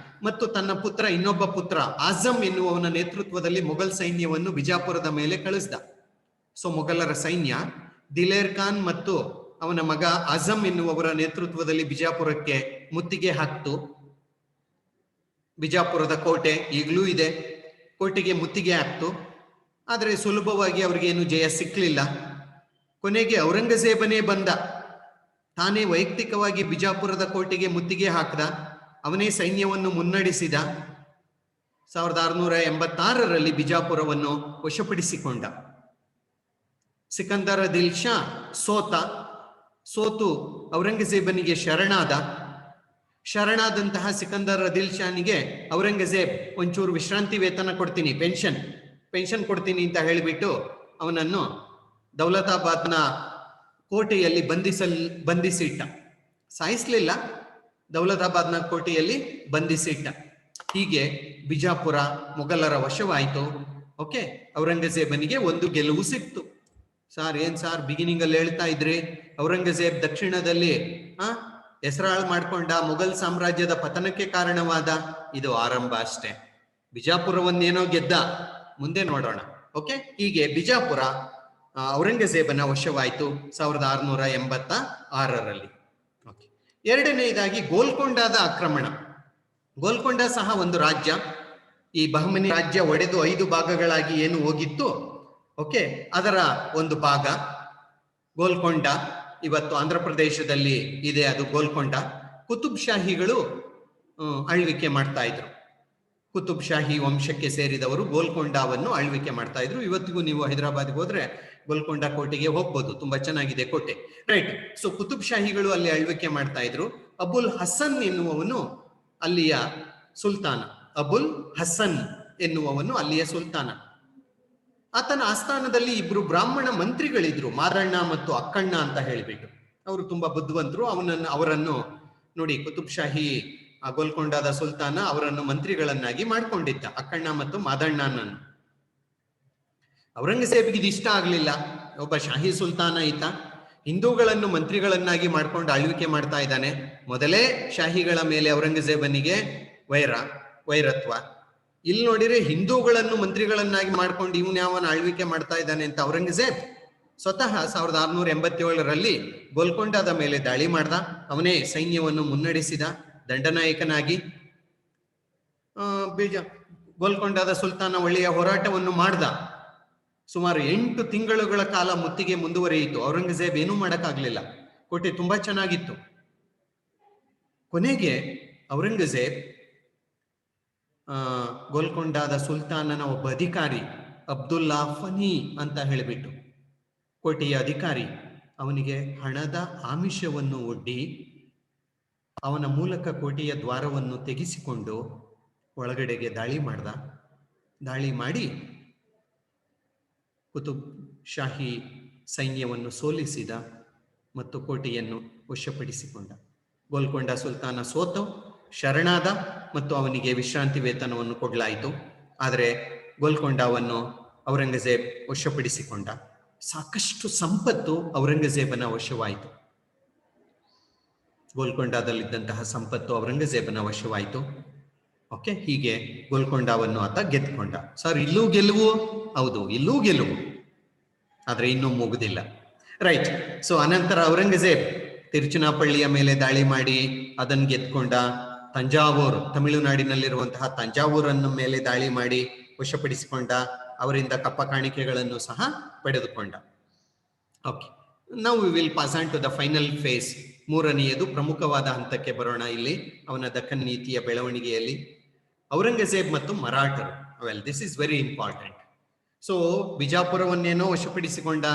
[SPEAKER 1] ಮತ್ತು ತನ್ನ ಪುತ್ರ, ಇನ್ನೊಬ್ಬ ಪುತ್ರ ಆಜಂ ಎನ್ನುವವನ ನೇತೃತ್ವದಲ್ಲಿ ಮೊಘಲ್ ಸೈನ್ಯವನ್ನು ಬಿಜಾಪುರದ ಮೇಲೆ ಕಳಿಸ್ದ. ಸೊ ಮೊಘಲರ ಸೈನ್ಯ ದಿಲೇರ್ ಖಾನ್ ಮತ್ತು ಅವನ ಮಗ ಆಜಂ ಎನ್ನುವವರ ನೇತೃತ್ವದಲ್ಲಿ ಬಿಜಾಪುರಕ್ಕೆ ಮುತ್ತಿಗೆ ಹಾಕ್ತು. ಬಿಜಾಪುರದ ಕೋಟೆ ಈಗಲೂ ಇದೆ, ಕೋಟೆಗೆ ಮುತ್ತಿಗೆ ಹಾಕ್ತು. ಆದರೆ ಸುಲಭವಾಗಿ ಅವ್ರಿಗೇನು ಜಯ ಸಿಕ್ಕಲಿಲ್ಲ. ಕೊನೆಗೆ ಔರಂಗಜೇಬನೇ ಬಂದ, ತಾನೇ ವೈಯಕ್ತಿಕವಾಗಿ ಬಿಜಾಪುರದ ಕೋಟೆಗೆ ಮುತ್ತಿಗೆ ಹಾಕಿದ, ಅವನೇ ಸೈನ್ಯವನ್ನು ಮುನ್ನಡೆಸಿದ. 1686ರಲ್ಲಿ ಬಿಜಾಪುರವನ್ನು ವಶಪಡಿಸಿಕೊಂಡ. ಸಿಕಂದರ ದಿಲ್ ಶಾ ಸೋತು ಔರಂಗಜೇಬನಿಗೆ ಶರಣಾದಂತಹ ಸಿಕಂದರ್ ದಿಲ್ ಶಾನಿಗೆ ಔರಂಗಜೇಬ್ ಒಂಚೂರು ವಿಶ್ರಾಂತಿ ವೇತನ ಕೊಡ್ತೀನಿ, ಪೆನ್ಷನ್ ಕೊಡ್ತೀನಿ ಅಂತ ಹೇಳಿಬಿಟ್ಟು ಅವನನ್ನು ದೌಲತಾಬಾದ್ನ ಕೋಟೆಯಲ್ಲಿ ಬಂಧಿಸಿಟ್ಟ. ಸಾಯಿಸ್ಲಿಲ್ಲ, ದೌಲತಾಬಾದ್ನ ಕೋಟೆಯಲ್ಲಿ ಬಂಧಿಸಿಟ್ಟ. ಹೀಗೆ ಬಿಜಾಪುರ ಮೊಘಲರ ವಶವಾಯಿತು. ಓಕೆ, ಔರಂಗಜೇಬನಿಗೆ ಒಂದು ಗೆಲುವು ಸಿಕ್ತು. ಏನ್ ಸಾರ್ ಬಿಗಿನಿಂಗ್ ಅಲ್ಲಿ ಹೇಳ್ತಾ ಇದ್ರಿ ಔರಂಗಜೇಬ್ ದಕ್ಷಿಣದಲ್ಲಿ ಹೆಸರಾಳು ಮಾಡ್ಕೊಂಡ, ಮೊಘಲ್ ಸಾಮ್ರಾಜ್ಯದ ಪತನಕ್ಕೆ ಕಾರಣವಾದ. ಇದು ಆರಂಭ ಅಷ್ಟೇ. ಬಿಜಾಪುರವನ್ನೇನೋ ಗೆದ್ದ, ಮುಂದೆ ನೋಡೋಣ. ಓಕೆ, ಹೀಗೆ ಬಿಜಾಪುರ ಔರಂಗಜೇಬನ ವಶವಾಯಿತು 1686ರಲ್ಲಿ. ಓಕೆ, ಎರಡನೆಯದಾಗಿ ಗೋಲ್ಕೊಂಡದ ಆಕ್ರಮಣ. ಗೋಲ್ಕೊಂಡ ಸಹ ಒಂದು ರಾಜ್ಯ. ಈ ಬಹಮನಿ ರಾಜ್ಯ ಒಡೆದು 5 ಭಾಗಗಳಾಗಿ ಏನು ಹೋಗಿತ್ತು, ಓಕೆ, ಅದರ ಒಂದು ಭಾಗ ಗೋಲ್ಕೊಂಡ. ಇವತ್ತು ಆಂಧ್ರ ಪ್ರದೇಶದಲ್ಲಿ ಇದೆ ಅದು ಗೋಲ್ಕೊಂಡ. ಕುತುಬ್ ಶಾಹಿಗಳು ಆಳ್ವಿಕೆ ಮಾಡ್ತಾ ಇದ್ರು. ಕುತುಬ್ ಶಾಹಿ ವಂಶಕ್ಕೆ ಸೇರಿದವರು ಗೋಲ್ಕೊಂಡವನ್ನು ಆಳ್ವಿಕೆ ಮಾಡ್ತಾ ಇದ್ರು. ಇವತ್ತಿಗೂ ನೀವು ಹೈದರಾಬಾದ್ಗೆ ಹೋದ್ರೆ ಗೋಲ್ಕೊಂಡ ಕೋಟೆಗೆ ಹೋಗ್ಬೋದು, ತುಂಬಾ ಚೆನ್ನಾಗಿದೆ ಕೋಟೆ. ರೈಟ್. ಸೊ ಕುತುಬ್ ಶಾಹಿಗಳು ಅಲ್ಲಿ ಆಳ್ವಿಕೆ ಮಾಡ್ತಾ ಇದ್ರು. ಅಬುಲ್ ಹಸನ್ ಎನ್ನುವವನು ಅಲ್ಲಿಯ ಸುಲ್ತಾನ. ಅಬುಲ್ ಹಸನ್ ಎನ್ನುವವನು ಅಲ್ಲಿಯ ಸುಲ್ತಾನ. ಆತನ ಆಸ್ಥಾನದಲ್ಲಿ 2 ಬ್ರಾಹ್ಮಣ ಮಂತ್ರಿಗಳಿದ್ರು, ಮಾರಣ್ಣ ಮತ್ತು ಅಕ್ಕಣ್ಣ ಅಂತ ಹೇಳಿಬಿಟ್ಟು. ಅವರು ತುಂಬಾ ಬುದ್ಧಿವಂತರು. ಅವರನ್ನು ನೋಡಿ, ಕುತುಬ್ ಶಾಹಿ ಗೋಲ್ಕೊಂಡದ ಸುಲ್ತಾನ ಅವರನ್ನು ಮಂತ್ರಿಗಳನ್ನಾಗಿ ಮಾಡ್ಕೊಂಡಿದ್ದ, ಅಕ್ಕಣ್ಣ ಮತ್ತು ಮಾದಣ್ಣನನ್ನು. ಔರಂಗಜೇಬ್ಗೆ ಇದು ಇಷ್ಟ ಆಗ್ಲಿಲ್ಲ. ಒಬ್ಬ ಶಾಹಿ ಸುಲ್ತಾನ ಈತ ಹಿಂದೂಗಳನ್ನು ಮಂತ್ರಿಗಳನ್ನಾಗಿ ಮಾಡ್ಕೊಂಡು ಆಳ್ವಿಕೆ ಮಾಡ್ತಾ ಇದ್ದಾನೆ. ಮೊದಲೇ ಶಾಹಿಗಳ ಮೇಲೆ ಔರಂಗಜೇಬನಿಗೆ ವೈರತ್ವ. ಇಲ್ಲಿ ನೋಡಿದ್ರೆ ಹಿಂದೂಗಳನ್ನು ಮಂತ್ರಿಗಳನ್ನಾಗಿ ಮಾಡ್ಕೊಂಡು ಇವನ್ ಯಾವನ ಆಳ್ವಿಕೆ ಮಾಡ್ತಾ ಇದ್ದಾನೆ ಅಂತ ಔರಂಗಜೇಬ್ ಸ್ವತಃ 1687ರಲ್ಲಿ ಗೋಲ್ಕೊಂಡದ ಮೇಲೆ ದಾಳಿ ಮಾಡ್ದ. ಅವನೇ ಸೈನ್ಯವನ್ನು ಮುನ್ನಡೆಸಿದ ದಂಡನಾಯಕನಾಗಿ. ಗೋಲ್ಕೊಂಡದ ಸುಲ್ತಾನ ಒಳ್ಳೆಯ ಹೋರಾಟವನ್ನು ಮಾಡ್ದ. ಸುಮಾರು 8 ತಿಂಗಳುಗಳ ಕಾಲ ಮುತ್ತಿಗೆ ಮುಂದುವರಿಯಿತು. ಔರಂಗಜೇಬ್ ಏನೂ ಮಾಡಕ್ಕಾಗ್ಲಿಲ್ಲ. ಕೋಟೆ ತುಂಬಾ ಚೆನ್ನಾಗಿತ್ತು. ಕೊನೆಗೆ ಔರಂಗಜೇಬ್ ಗೋಲ್ಕೊಂಡದ ಸುಲ್ತಾನನ ಒಬ್ಬ ಅಧಿಕಾರಿ, ಅಬ್ದುಲ್ಲಾ ಫನಿ ಅಂತ ಹೇಳಿಬಿಟ್ಟು ಕೋಟೆಯ ಅಧಿಕಾರಿ, ಅವನಿಗೆ ಹಣದ ಆಮಿಷವನ್ನು ಒಡ್ಡಿ ಅವನ ಮೂಲಕ ಕೋಟೆಯ ದ್ವಾರವನ್ನು ತೆಗೆಸಿಕೊಂಡು ಒಳಗಡೆಗೆ ದಾಳಿ ಮಾಡ್ದ. ದಾಳಿ ಮಾಡಿ ಕುತುಬ್ ಶಾಹಿ ಸೈನ್ಯವನ್ನು ಸೋಲಿಸಿದ ಮತ್ತು ಕೋಟೆಯನ್ನು ವಶಪಡಿಸಿಕೊಂಡ. ಗೋಲ್ಕೊಂಡ ಸುಲ್ತಾನ ಸೋತು ಶರಣಾದ ಮತ್ತು ಅವನಿಗೆ ವಿಶ್ರಾಂತಿ ವೇತನವನ್ನು ಕೊಡಲಾಯಿತು. ಆದರೆ ಗೋಲ್ಕೊಂಡವನ್ನು ಔರಂಗಜೇಬ್ ವಶಪಡಿಸಿಕೊಂಡ. ಸಾಕಷ್ಟು ಸಂಪತ್ತು ಔರಂಗಜೇಬನ ವಶವಾಯಿತು. ಗೋಲ್ಕೊಂಡದಲ್ಲಿದ್ದಂತಹ ಸಂಪತ್ತು ಔರಂಗಜೇಬನ ವಶವಾಯಿತು. ಓಕೆ, ಹೀಗೆ ಗೋಲ್ಕೊಂಡವನ್ನು ಆತ ಗೆದ್ದುಕೊಂಡ. ಸರ್, ಇಲ್ಲೂ ಗೆಲುವು? ಹೌದು, ಇಲ್ಲೂ ಗೆಲುವು, ಆದ್ರೆ ಇನ್ನೂ ಮುಗುದಿಲ್ಲ. ರೈಟ್. ಸೊ ಅನಂತರ ಔರಂಗಜೇಬ್ ತಿರುಚನಾಪಳ್ಳಿಯ ಮೇಲೆ ದಾಳಿ ಮಾಡಿ ಅದನ್ನು ಗೆದ್ಕೊಂಡ. ತಂಜಾವೂರು, ತಮಿಳುನಾಡಿನಲ್ಲಿರುವಂತಹ ತಂಜಾವೂರನ್ನು ಮೇಲೆ ದಾಳಿ ಮಾಡಿ ವಶಪಡಿಸಿಕೊಂಡ. ಅವರಿಂದ ಕಪ್ಪ ಕಾಣಿಕೆಗಳನ್ನು ಸಹ ಪಡೆದುಕೊಂಡ. ಓಕೆ, ನಾವು we will pass on to the final phase. ಮೂರನೆಯದು ಪ್ರಮುಖವಾದ ಹಂತಕ್ಕೆ ಬರೋಣ. ಇಲ್ಲಿ ಅವನ ದಕ್ಕನ್ ನೀತಿಯ ಬೆಳವಣಿಗೆಯಲ್ಲಿ ಔರಂಗಜೇಬ್ ಮತ್ತು ಮರಾಠರು. Well, this is very important. So ಬಿಜಾಪುರವನ್ನೇನೋ ವಶಪಡಿಸಿಕೊಂಡ,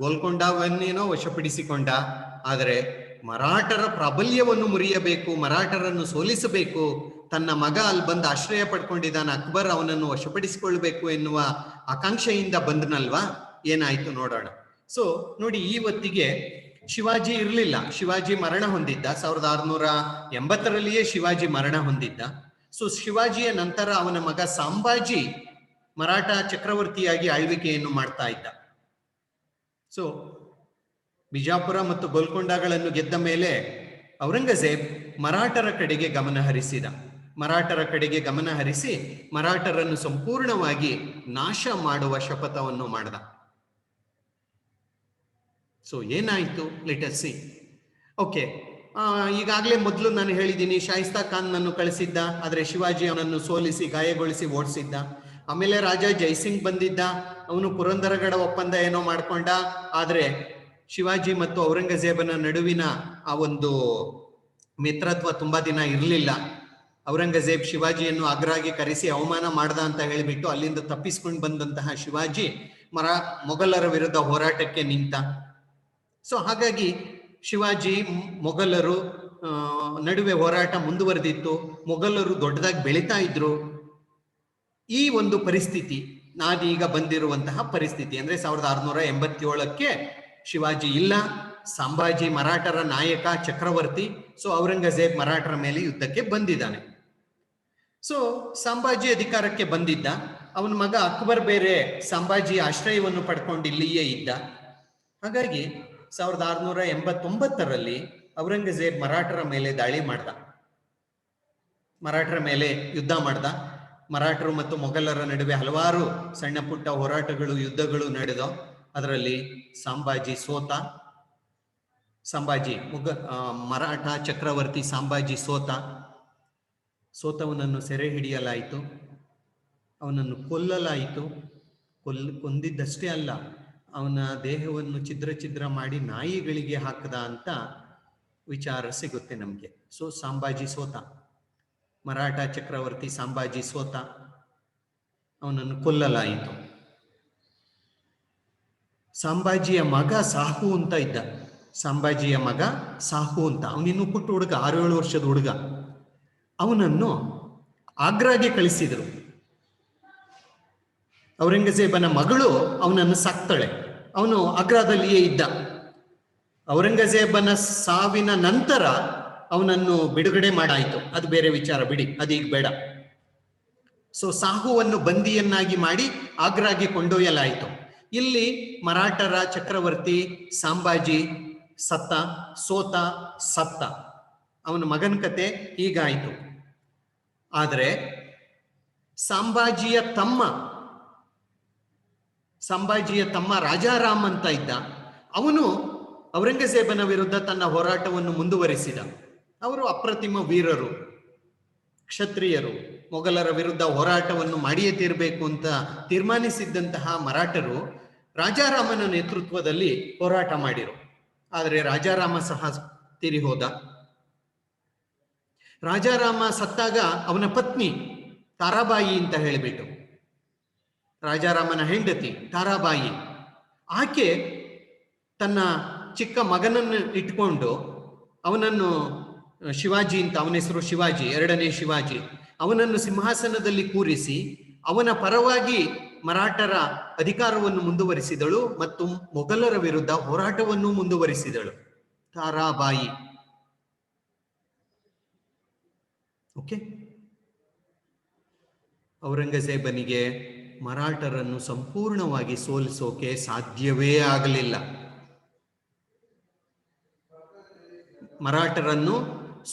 [SPEAKER 1] ಗೋಲ್ಕೊಂಡವನ್ನೇನೋ ವಶಪಡಿಸಿಕೊಂಡ. ಆದರೆ ಮರಾಠರ ಪ್ರಾಬಲ್ಯವನ್ನು ಮುರಿಯಬೇಕು, ಮರಾಠರನ್ನು ಸೋಲಿಸಬೇಕು, ತನ್ನ ಮಗ ಅಲ್ಲಿ ಬಂದು ಆಶ್ರಯ ಪಡ್ಕೊಂಡಿದ್ದಾನೆ ಅಕ್ಬರ್, ಅವನನ್ನು ವಶಪಡಿಸಿಕೊಳ್ಬೇಕು ಎನ್ನುವ ಆಕಾಂಕ್ಷೆಯಿಂದ ಬಂದನಲ್ವಾ. ಏನಾಯ್ತು ನೋಡೋಣ. ಸೊ ನೋಡಿ, ಈ ಹೊತ್ತಿಗೆ ಶಿವಾಜಿ ಇರಲಿಲ್ಲ. ಶಿವಾಜಿ ಮರಣ ಹೊಂದಿದ್ದ. 1680ರಲ್ಲಿಯೇ ಶಿವಾಜಿ ಮರಣ ಹೊಂದಿದ್ದ. ಸೊ ಶಿವಾಜಿಯ ನಂತರ ಅವನ ಮಗ ಸಂಭಾಜಿ ಮರಾಠ ಚಕ್ರವರ್ತಿಯಾಗಿ ಆಳ್ವಿಕೆಯನ್ನು ಮಾಡ್ತಾ ಇದ್ದ. ಸೊ ಬಿಜಾಪುರ ಮತ್ತು ಗೋಲ್ಕೊಂಡಗಳನ್ನು ಗೆದ್ದ ಮೇಲೆ ಔರಂಗಜೇಬ್ ಮರಾಠರ ಕಡೆಗೆ ಗಮನ ಹರಿಸಿದ. ಮರಾಠರನ್ನು ಸಂಪೂರ್ಣವಾಗಿ ನಾಶ ಮಾಡುವ ಶಪಥವನ್ನು ಮಾಡಿದ. ಸೊ ಏನಾಯ್ತು? Let us see. ಓಕೆ, ಈಗಾಗಲೇ ಮೊದಲು ನಾನು ಹೇಳಿದ್ದೀನಿ, ಶಾಯಿಸ್ತಾ ಖಾನ್ ನನ್ನು ಕಳಿಸಿದ್ದ, ಆದರೆ ಶಿವಾಜಿ ಅವನನ್ನು ಸೋಲಿಸಿ ಗಾಯಗೊಳಿಸಿ ಓಡಿಸಿದ್ದ. ಆಮೇಲೆ ರಾಜ ಜೈಸಿಂಗ್ ಬಂದಿದ್ದ, ಅವನು ಪುರಂದರಗಡ ಒಪ್ಪಂದ ಏನೋ ಮಾಡ್ಕೊಂಡ. ಆದ್ರೆ ಶಿವಾಜಿ ಮತ್ತು ಔರಂಗಜೇಬನ ನಡುವಿನ ಆ ಒಂದು ಮಿತ್ರತ್ವ ತುಂಬಾ ದಿನ ಇರಲಿಲ್ಲ. ಔರಂಗಜೇಬ್ ಶಿವಾಜಿಯನ್ನು ಆಗ್ರಾಗೆ ಕರೆಸಿ ಅವಮಾನ ಮಾಡ್ದ ಅಂತ ಹೇಳಿಬಿಟ್ಟು ಅಲ್ಲಿಂದ ತಪ್ಪಿಸ್ಕೊಂಡು ಬಂದಂತಹ ಶಿವಾಜಿ ಮೊಘಲರ ವಿರುದ್ಧ ಹೋರಾಟಕ್ಕೆ ನಿಂತ. ಸೊ ಹಾಗಾಗಿ ಶಿವಾಜಿ ಮೊಘಲರು ನಡುವೆ ಹೋರಾಟ ಮುಂದುವರೆದಿತ್ತು. ಮೊಘಲರು ದೊಡ್ಡದಾಗಿ ಬೆಳೀತಾ ಇದ್ರು. ಈ ಒಂದು ಪರಿಸ್ಥಿತಿ ನಾನೀಗ ಬಂದಿರುವಂತಹ ಪರಿಸ್ಥಿತಿ ಅಂದ್ರೆ 1687ಕ್ಕೆ ಶಿವಾಜಿ ಇಲ್ಲ, ಸಂಭಾಜಿ ಮರಾಠರ ನಾಯಕ ಚಕ್ರವರ್ತಿ. ಸೊ ಔರಂಗಜೇಬ್ ಮರಾಠರ ಮೇಲೆ ಯುದ್ಧಕ್ಕೆ ಬಂದಿದ್ದಾನೆ. ಸೊ ಸಂಭಾಜಿ ಅಧಿಕಾರಕ್ಕೆ ಬಂದಿದ್ದ. ಅವನ ಮಗ ಅಕ್ಬರ್ ಬೇರೆ ಸಂಭಾಜಿ ಆಶ್ರಯವನ್ನು ಪಡ್ಕೊಂಡು ಇಲ್ಲಿಯೇ ಇದ್ದ. ಹಾಗಾಗಿ 1689ರಲ್ಲಿ ಔರಂಗಜೇಬ್ ಮರಾಠರ ಮೇಲೆ ದಾಳಿ ಮಾಡ್ದ, ಮರಾಠರ ಮೇಲೆ ಯುದ್ಧ ಮಾಡ್ದ. ಮರಾಠರು ಮತ್ತು ಮೊಘಲರ ನಡುವೆ ಹಲವಾರು ಸಣ್ಣ ಪುಟ್ಟ ಹೋರಾಟಗಳು, ಯುದ್ಧಗಳು ನಡೆದವು. ಅದರಲ್ಲಿ ಸಂಭಾಜಿ ಸೋತ. ಮರಾಠ ಚಕ್ರವರ್ತಿ ಸಂಭಾಜಿ ಸೋತವನನ್ನು ಸೆರೆ ಹಿಡಿಯಲಾಯಿತು, ಅವನನ್ನು ಕೊಲ್ಲಲಾಯಿತು. ಕೊಂದಿದ್ದಷ್ಟೇ ಅಲ್ಲ, ಅವನ ದೇಹವನ್ನು ಛಿದ್ರ ಮಾಡಿ ನಾಯಿಗಳಿಗೆ ಹಾಕದ ಅಂತ ವಿಚಾರ ಸಿಗುತ್ತೆ ನಮಗೆ. ಸೊ ಸಂಭಾಜಿ ಸೋತ, ಮರಾಠ ಚಕ್ರವರ್ತಿ ಸಂಭಾಜಿ ಸೋತ, ಅವನನ್ನು ಕೊಲ್ಲಲಾಯಿತು. ಸಂಭಾಜಿಯ ಮಗ ಸಾಹು ಅಂತ ಇದ್ದ. ಸಂಭಾಜಿಯ ಮಗ ಸಾಹು ಅಂತ, ಅವನಿನ್ನೂ ಪುಟ್ಟ ಹುಡುಗ, 6-7 ವರ್ಷದ ಹುಡುಗ. ಅವನನ್ನು ಆಗ್ರಾಗೆ ಕಳಿಸಿದರು. ಔರಂಗಜೇಬನ ಮಗಳು ಅವನನ್ನು ಸಾಕ್ತಾಳೆ. ಅವನು ಆಗ್ರಾದಲ್ಲಿಯೇ ಇದ್ದ. ಔರಂಗಜೇಬನ ಸಾವಿನ ನಂತರ ಅವನನ್ನು ಬಿಡುಗಡೆ ಮಾಡಾಯಿತು. ಅದು ಬೇರೆ ವಿಚಾರ, ಬಿಡಿ, ಅದೀಗ ಬೇಡ. ಸೊ ಸಾಹುವನ್ನು ಬಂದಿಯನ್ನಾಗಿ ಮಾಡಿ ಆಗ್ರಾಗೆ ಕೊಂಡೊಯ್ಯಲಾಯಿತು. ಇಲ್ಲಿ ಮರಾಠರ ಚಕ್ರವರ್ತಿ ಸಂಭಾಜಿ ಸತ್ತ. ಅವನ ಮಗನ ಕತೆ ಹೀಗಾಯಿತು. ಆದರೆ ಸಂಭಾಜಿಯ ತಮ್ಮ ರಾಜಾರಾಮ್ ಅಂತ ಇದ್ದ. ಅವನು ಔರಂಗಜೇಬನ ವಿರುದ್ಧ ತನ್ನ ಹೋರಾಟವನ್ನು ಮುಂದುವರಿಸಿದ. ಅವರು ಅಪ್ರತಿಮ ವೀರರು, ಕ್ಷತ್ರಿಯರು. ಮೊಘಲರ ವಿರುದ್ಧ ಹೋರಾಟವನ್ನು ಮಾಡಿಯೇ ತೀರಬೇಕು ಅಂತ ತೀರ್ಮಾನಿಸಿದ್ದಂತಹ ಮರಾಠರು ರಾಜಾರಾಮನ ನೇತೃತ್ವದಲ್ಲಿ ಹೋರಾಟ ಮಾಡಿರು. ಆದರೆ ರಾಜಾರಾಮ ಸಹ ತೀರಿ ಹೋದ. ರಾಜಾರಾಮ ಸತ್ತಾಗ ಅವನ ಪತ್ನಿ ತಾರಾಬಾಯಿ ಅಂತ ಹೇಳಿಬಿಟ್ಟು, ರಾಜಾರಾಮನ ಹೆಂಡತಿ ತಾರಾಬಾಯಿ, ಆಕೆ ತನ್ನ ಚಿಕ್ಕ ಮಗನನ್ನು ಇಟ್ಕೊಂಡು ಅವನನ್ನು ಶಿವಾಜಿ ಅಂತ, ಅವನ ಹೆಸರು ಶಿವಾಜಿ, 2ನೇ ಶಿವಾಜಿ, ಅವನನ್ನು ಸಿಂಹಾಸನದಲ್ಲಿ ಕೂರಿಸಿ ಅವನ ಪರವಾಗಿ ಮರಾಠರ ಅಧಿಕಾರವನ್ನು ಮುಂದುವರಿಸಿದಳು ಮತ್ತು ಮೊಘಲರ ವಿರುದ್ಧ ಹೋರಾಟವನ್ನು ಮುಂದುವರಿಸಿದಳು ತಾರಾಬಾಯಿ. ಓಕೆ, ಔರಂಗಜೇಬನಿಗೆ ಮರಾಠರನ್ನು ಸಂಪೂರ್ಣವಾಗಿ ಸೋಲಿಸೋಕೆ ಸಾಧ್ಯವೇ ಆಗಲಿಲ್ಲ. ಮರಾಠರನ್ನು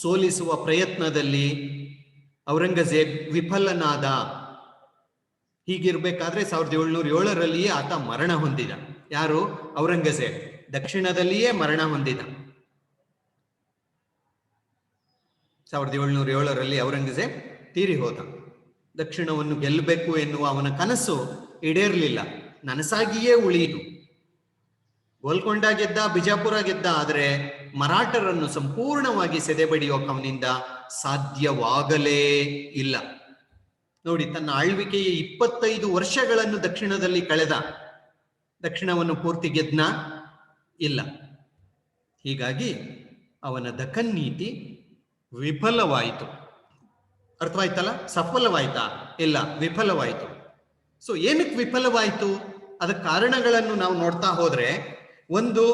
[SPEAKER 1] ಸೋಲಿಸುವ ಪ್ರಯತ್ನದಲ್ಲಿ ಔರಂಗಜೇಬ್ ವಿಫಲನಾದ. ಹೀಗಿರ್ಬೇಕಾದ್ರೆ 1707ರಲ್ಲಿಯೇ ಆತ ಮರಣ ಹೊಂದಿದ. ಯಾರು? ಔರಂಗಜೇಬ್. ದಕ್ಷಿಣದಲ್ಲಿಯೇ ಮರಣ ಹೊಂದಿದ. 1707ರಲ್ಲಿ ಔರಂಗಜೇಬ್ ತೀರಿ ಹೋದ. ದಕ್ಷಿಣವನ್ನು ಗೆಲ್ಲಬೇಕು ಎನ್ನುವ ಅವನ ಕನಸು ಈಡೇರಲಿಲ್ಲ, ನನಸಾಗಿಯೇ ಉಳಿಯಿತು. ಗೋಲ್ಕೊಂಡ ಗೆದ್ದ, ಬಿಜಾಪುರ ಗೆದ್ದ, ಆದರೆ ಮರಾಠರನ್ನು ಸಂಪೂರ್ಣವಾಗಿ ಸೆದೆಬಡಿಯೋಕೆ ಅವನಿಂದ ಸಾಧ್ಯವಾಗಲೇ ಇಲ್ಲ. ನೋಡಿ, ತನ್ನ ಆಳ್ವಿಕೆಯ 25 ವರ್ಷಗಳನ್ನು ದಕ್ಷಿಣದಲ್ಲಿ ಕಳೆದ. ದಕ್ಷಿಣವನ್ನು ಪೂರ್ತಿ ಗೆದ್ನ ಇಲ್ಲ. ಹೀಗಾಗಿ ಅವನ ದಖನ್ ನೀತಿ ವಿಫಲವಾಯಿತು. ಅರ್ಥವಾಯ್ತಲ್ಲ? ಸಫಲವಾಯ್ತಾ? ಇಲ್ಲ, ವಿಫಲವಾಯಿತು. ಸೊ ಏನಕ್ಕೆ ವಿಫಲವಾಯಿತು? ಅದಕ್ಕೆ ಕಾರಣಗಳನ್ನು ನಾವು ನೋಡ್ತಾ ಹೋದ್ರೆ, ಒಂದು,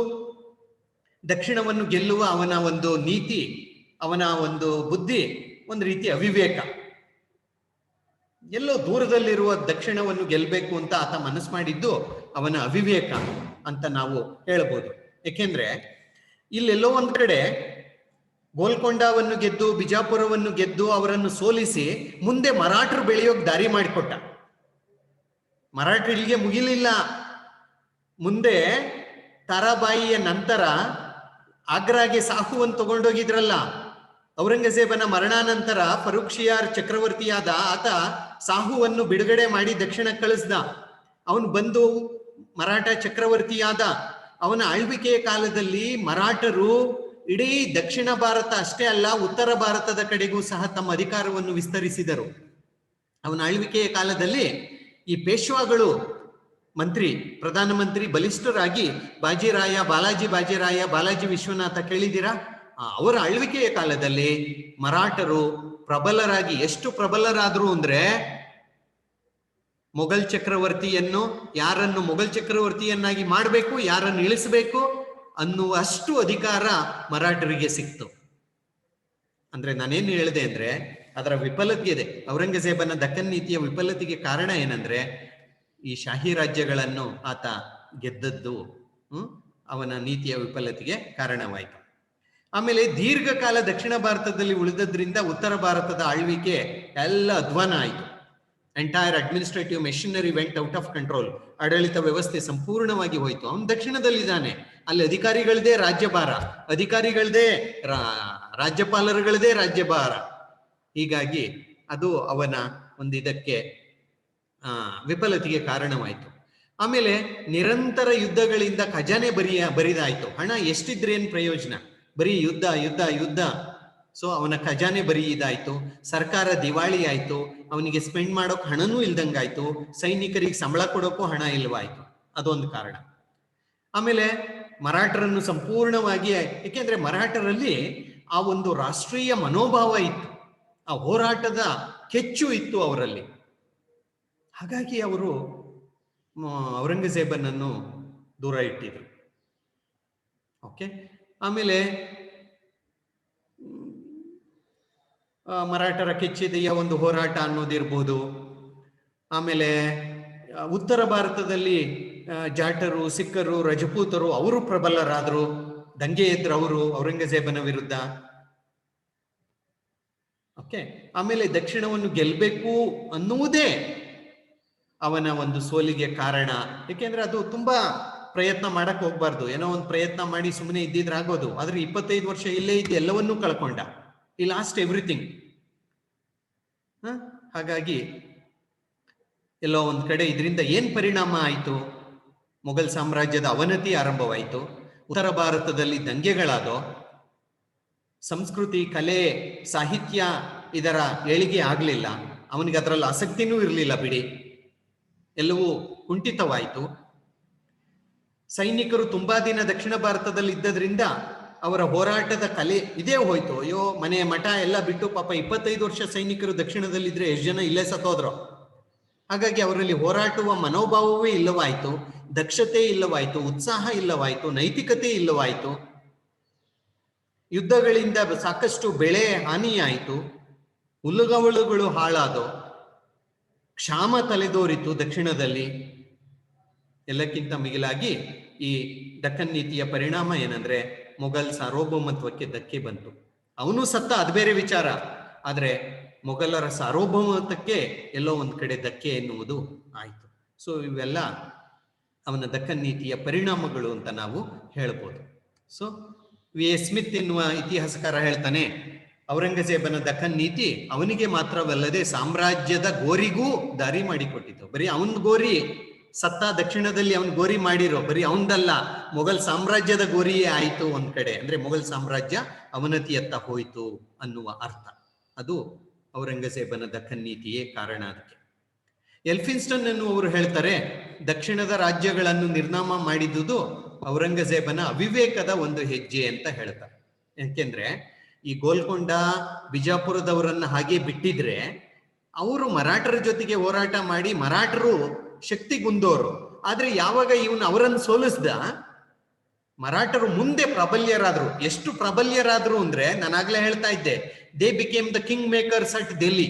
[SPEAKER 1] ದಕ್ಷಿಣವನ್ನು ಗೆಲ್ಲುವ ಅವನ ಒಂದು ನೀತಿ, ಅವನ ಒಂದು ಬುದ್ಧಿ ಒಂದು ರೀತಿ ಅವಿವೇಕ. ಎಲ್ಲೋ ದೂರದಲ್ಲಿರುವ ದಕ್ಷಿಣವನ್ನು ಗೆಲ್ಲಬೇಕು ಅಂತ ಆತ ಮನಸ್ಸು ಮಾಡಿದ್ದು ಅವನ ಅವಿವೇಕ ಅಂತ ನಾವು ಹೇಳ್ಬೋದು. ಏಕೆಂದ್ರೆ ಇಲ್ಲೆಲ್ಲೋ ಒಂದ್ ಕಡೆ ಗೋಲ್ಕೊಂಡವನ್ನು ಗೆದ್ದು, ಬಿಜಾಪುರವನ್ನು ಗೆದ್ದು, ಅವರನ್ನು ಸೋಲಿಸಿ ಮುಂದೆ ಮರಾಠರು ಬೆಳೆಯೋಕೆ ದಾರಿ ಮಾಡಿಕೊಟ್ಟ. ಮರಾಠರು ಇಲ್ಲಿಗೆ ಮುಗಿಲಿಲ್ಲ. ಮುಂದೆ ತಾರಾಬಾಯಿಯ ನಂತರ ಆಗ್ರಾಗೆ ಸಾಹುವನ್ನು ತಗೊಂಡೋಗಿದ್ರಲ್ಲ, ಔರಂಗಜೇಬನ ಮರಣಾನಂತರ ಫರೂಕ್ಷಿಯಾರ್ ಚಕ್ರವರ್ತಿಯಾದ ಆತ ಸಾಹುವನ್ನು ಬಿಡುಗಡೆ ಮಾಡಿ ದಕ್ಷಿಣಕ್ಕೆ ಕಳಿಸ್ದ. ಅವನು ಬಂದು ಮರಾಠ ಚಕ್ರವರ್ತಿಯಾದ. ಅವನ ಆಳ್ವಿಕೆಯ ಕಾಲದಲ್ಲಿ ಮರಾಠರು ಇಡೀ ದಕ್ಷಿಣ ಭಾರತ ಅಷ್ಟೇ ಅಲ್ಲ, ಉತ್ತರ ಭಾರತದ ಕಡೆಗೂ ಸಹ ತಮ್ಮ ಅಧಿಕಾರವನ್ನು ವಿಸ್ತರಿಸಿದರು. ಅವನ ಆಳ್ವಿಕೆಯ ಕಾಲದಲ್ಲಿ ಈ ಪೇಶ್ವಾಗಳು ಮಂತ್ರಿ, ಪ್ರಧಾನಮಂತ್ರಿ ಬಲಿಷ್ಠರಾಗಿ ಬಾಲಾಜಿ ಬಾಜಿರಾಯ, ಬಾಲಾಜಿ ವಿಶ್ವನಾಥ ಕೇಳಿದ್ದೀರಾ? ಅವರ ಆಳ್ವಿಕೆಯ ಕಾಲದಲ್ಲಿ ಮರಾಠರು ಪ್ರಬಲರಾಗಿ, ಎಷ್ಟು ಪ್ರಬಲರಾದ್ರು ಅಂದ್ರೆ ಮೊಘಲ್ ಚಕ್ರವರ್ತಿಯನ್ನು, ಯಾರನ್ನು ಮೊಘಲ್ ಚಕ್ರವರ್ತಿಯನ್ನಾಗಿ ಮಾಡಬೇಕು, ಯಾರನ್ನು ಇಳಿಸಬೇಕು ಅನ್ನುವಷ್ಟು ಅಧಿಕಾರ ಮರಾಠರಿಗೆ ಸಿಕ್ತು. ಅಂದ್ರೆ ನಾನೇನು ಹೇಳಿದೆ ಅಂದ್ರೆ ಅದರ ವಿಫಲತೆ ಇದೆ. ಔರಂಗಜೇಬನ ದಕ್ಕನ್ ನೀತಿಯ ವಿಫಲತೆಗೆ ಕಾರಣ ಏನಂದ್ರೆ ಈ ಶಾಹಿ ರಾಜ್ಯಗಳನ್ನು ಆತ ಗೆದ್ದದ್ದು ಅವನ ನೀತಿಯ ವಿಫಲತೆಗೆ ಕಾರಣವಾಯಿತು. ಆಮೇಲೆ ದೀರ್ಘಕಾಲ ದಕ್ಷಿಣ ಭಾರತದಲ್ಲಿ ಉಳಿದದ್ರಿಂದ ಉತ್ತರ ಭಾರತದ ಆಳ್ವಿಕೆ ಎಲ್ಲ ಅಧ್ವಾನ ಆಯಿತು. Entire administrative machinery went out of control. ಆಡಳಿತ ವ್ಯವಸ್ಥೆ ಸಂಪೂರ್ಣವಾಗಿ ಹೋಯ್ತು. ಅವನು ದಕ್ಷಿಣದಲ್ಲಿದ್ದಾನೆ, ಅಲ್ಲಿ ಅಧಿಕಾರಿಗಳದೇ ರಾಜ್ಯಭಾರ, ಅಧಿಕಾರಿಗಳದೇ ರಾಜ್ಯಪಾಲರುಗಳದೇ ರಾಜ್ಯಭಾರ. ಹೀಗಾಗಿ ಅದು ಅವನ ಒಂದು ಇದಕ್ಕೆ ವಿಫಲತೆಗೆ ಕಾರಣವಾಯಿತು. ಆಮೇಲೆ ನಿರಂತರ ಯುದ್ಧಗಳಿಂದ ಖಜಾನೆ ಬರಿದಾಯ್ತು. ಹಣ ಎಷ್ಟಿದ್ರೇನು ಪ್ರಯೋಜನ, ಬರೀ ಯುದ್ಧ ಯುದ್ಧ ಯುದ್ಧ. ಸೊ ಅವನ ಖಜಾನೆ ಬರೀ ಇದಾಯ್ತು, ಸರ್ಕಾರ ದಿವಾಳಿ ಆಯ್ತು, ಅವನಿಗೆ ಸ್ಪೆಂಡ್ ಮಾಡೋಕ್ ಹಣನೂ ಇಲ್ದಂಗಾಯ್ತು, ಸೈನಿಕರಿಗೆ ಸಂಬಳ ಕೊಡೋಕ್ಕೂ ಹಣ ಇಲ್ವಾಯ್ತು. ಅದೊಂದು ಕಾರಣ. ಆಮೇಲೆ ಮರಾಠರನ್ನು ಸಂಪೂರ್ಣವಾಗಿ, ಏಕೆಂದ್ರೆ ಮರಾಠರಲ್ಲಿ ಆ ಒಂದು ರಾಷ್ಟ್ರೀಯ ಮನೋಭಾವ ಇತ್ತು, ಆ ಹೋರಾಟದ ಕೆಚ್ಚು ಇತ್ತು ಅವರಲ್ಲಿ. ಹಾಗಾಗಿ ಅವರು ಔರಂಗಜೇಬನನ್ನು ದೂರ ಇಟ್ಟಿದ್ರು. ಓಕೆ. ಆಮೇಲೆ ಮರಾಠರ ಕೆಚ್ಚಿದೆಯ ಒಂದು ಹೋರಾಟ ಅನ್ನೋದಿರ್ಬೋದು. ಆಮೇಲೆ ಉತ್ತರ ಭಾರತದಲ್ಲಿ ಜಾಟರು, ಸಿಖ್ಖರು, ರಜಪೂತರು ಅವರು ಪ್ರಬಲರಾದರು, ದಂಗೆ ಎದ್ರು ಅವರು ಔರಂಗಜೇಬನ ವಿರುದ್ಧ. ಓಕೆ. ಆಮೇಲೆ ದಕ್ಷಿಣವನ್ನು ಗೆಲ್ಲಬೇಕು ಅನ್ನುವುದೇ ಅವನ ಒಂದು ಸೋಲಿಗೆ ಕಾರಣ. ಏಕೆಂದ್ರೆ ಅದು ತುಂಬಾ ಪ್ರಯತ್ನ ಮಾಡಕ್ ಹೋಗ್ಬಾರ್ದು. ಏನೋ ಒಂದು ಪ್ರಯತ್ನ ಮಾಡಿ ಸುಮ್ಮನೆ ಇದ್ದಿದ್ರಾಗೋದು. ಆದ್ರೆ 25 ವರ್ಷ ಇಲ್ಲೇ ಇದ್ದು ಎಲ್ಲವನ್ನೂ ಕಳ್ಕೊಂಡ. ಈ ಲಾಸ್ಟ್ ಎವ್ರಿಥಿಂಗ್. ಹಾಗಾಗಿ ಎಲ್ಲೋ ಒಂದ್ ಕಡೆ ಇದರಿಂದ ಏನ್ ಪರಿಣಾಮ ಆಯ್ತು? ಮೊಘಲ್ ಸಾಮ್ರಾಜ್ಯದ ಅವನತಿ ಆರಂಭವಾಯಿತು. ಉತ್ತರ ಭಾರತದಲ್ಲಿ ದಂಗೆಗಳಾದೋ, ಸಂಸ್ಕೃತಿ, ಕಲೆ, ಸಾಹಿತ್ಯ ಇದರ ಏಳಿಗೆ ಆಗ್ಲಿಲ್ಲ. ಅವನಿಗೆ ಅದರಲ್ಲಿ ಆಸಕ್ತಿನೂ ಇರಲಿಲ್ಲ ಬಿಡಿ. ಎಲ್ಲವೂ ಕುಂಠಿತವಾಯಿತು. ಸೈನಿಕರು ತುಂಬಾ ದಿನ ದಕ್ಷಿಣ ಭಾರತದಲ್ಲಿ ಇದ್ದದ್ರಿಂದ ಅವರ ಹೋರಾಟದ ಕಲೆ ಇದೇ ಹೋಯ್ತು. ಅಯ್ಯೋ, ಮನೆ ಮಠ ಎಲ್ಲ ಬಿಟ್ಟು ಪಾಪ 25 ವರ್ಷ ಸೈನಿಕರು ದಕ್ಷಿಣದಲ್ಲಿದ್ರೆ ಎಷ್ಟು ಜನ ಇಲ್ಲೇ ಸತ್ತೋದ್ರು. ಹಾಗಾಗಿ ಅವರಲ್ಲಿ ಹೋರಾಟುವ ಮನೋಭಾವವೇ ಇಲ್ಲವಾಯ್ತು, ದಕ್ಷತೆ ಇಲ್ಲವಾಯ್ತು, ಉತ್ಸಾಹ ಇಲ್ಲವಾಯ್ತು, ನೈತಿಕತೆ ಇಲ್ಲವಾಯ್ತು. ಯುದ್ಧಗಳಿಂದ ಸಾಕಷ್ಟು ಬೆಳೆ ಹಾನಿಯಾಯಿತು, ಹುಲ್ಲುಗಾವಲುಗಳು ಹಾಳಾದೋ, ಕ್ಷಾಮ ತಲೆದೋರಿತು ದಕ್ಷಿಣದಲ್ಲಿ. ಎಲ್ಲಕ್ಕಿಂತ ಮಿಗಿಲಾಗಿ ಈ ದಕ್ಕನ್ ನೀತಿಯ ಪರಿಣಾಮ ಏನಂದ್ರೆ ಮೊಘಲ್ ಸಾರ್ವಭೌಮತ್ವಕ್ಕೆ ಧಕ್ಕೆ ಬಂತು. ಅವನು ಸತ್ತ, ಅದು ಬೇರೆ ವಿಚಾರ. ಆದ್ರೆ ಮೊಘಲರ ಸಾರ್ವಭೌಮತ್ವಕ್ಕೆ ಎಲ್ಲೋ ಒಂದ್ ಕಡೆ ಧಕ್ಕೆ ಎನ್ನುವುದು ಆಯ್ತು. ಸೊ ಇವೆಲ್ಲ ಅವನ ದಕ್ಕನ್ ನೀತಿಯ ಪರಿಣಾಮಗಳು ಅಂತ ನಾವು ಹೇಳ್ಬೋದು. ಸೊ ವಿ ಎಸ್ ಸ್ಮಿತ್ ಎನ್ನುವ ಇತಿಹಾಸಕಾರ ಹೇಳ್ತಾನೆ, ಔರಂಗಜೇಬನ ದಕ್ಕನ್ ನೀತಿ ಅವನಿಗೆ ಮಾತ್ರವಲ್ಲದೆ ಸಾಮ್ರಾಜ್ಯದ ಗೋರಿಗೂ ದಾರಿ ಮಾಡಿಕೊಟ್ಟಿತು. ಬರೀ ಅವನ್ ಗೋರಿ ಸತ್ತ, ದಕ್ಷಿಣದಲ್ಲಿ ಅವನ್ ಗೋರಿ ಮಾಡಿರೋ, ಬರೀ ಅವನದಲ್ಲ, ಮೊಘಲ್ ಸಾಮ್ರಾಜ್ಯದ ಗೋರಿಯೇ ಆಯ್ತು ಒಂದ್ ಕಡೆ. ಅಂದ್ರೆ ಮೊಘಲ್ ಸಾಮ್ರಾಜ್ಯ ಅವನತಿಯತ್ತ ಹೋಯ್ತು ಅನ್ನುವ ಅರ್ಥ. ಅದು ಔರಂಗಜೇಬನ ದಕ್ಕನ್ ನೀತಿಯೇ ಕಾರಣ. ಅದಕ್ಕೆ ಎಲ್ಫಿನ್ಸ್ಟನ್ ಎನ್ನುವರು ಹೇಳ್ತಾರೆ, ದಕ್ಷಿಣದ ರಾಜ್ಯಗಳನ್ನು ನಿರ್ನಾಮ ಮಾಡಿದುದು ಔರಂಗಜೇಬನ ಅವಿವೇಕದ ಒಂದು ಹೆಜ್ಜೆ ಅಂತ ಹೇಳ್ತಾರೆ. ಯಾಕೆಂದ್ರೆ ಈ ಗೋಲ್ಕೊಂಡ, ಬಿಜಾಪುರದವರನ್ನ ಹಾಗೆ ಬಿಟ್ಟಿದ್ರೆ ಅವರು ಮರಾಠರ ಜೊತೆಗೆ ಹೋರಾಟ ಮಾಡಿ ಮರಾಠರು ಶಕ್ತಿಗುಂದೋರು. ಆದ್ರೆ ಯಾವಾಗ ಇವನು ಅವರನ್ನು ಸೋಲಿಸ್ದ, ಮರಾಠರು ಮುಂದೆ ಪ್ರಬಲ್ಯರಾದ್ರು. ಎಷ್ಟು ಪ್ರಬಲ್ಯರಾದ್ರು ಅಂದ್ರೆ, ನಾನಾಗ್ಲೇ ಹೇಳ್ತಾ ಇದ್ದೆ, they became the king makers at Delhi.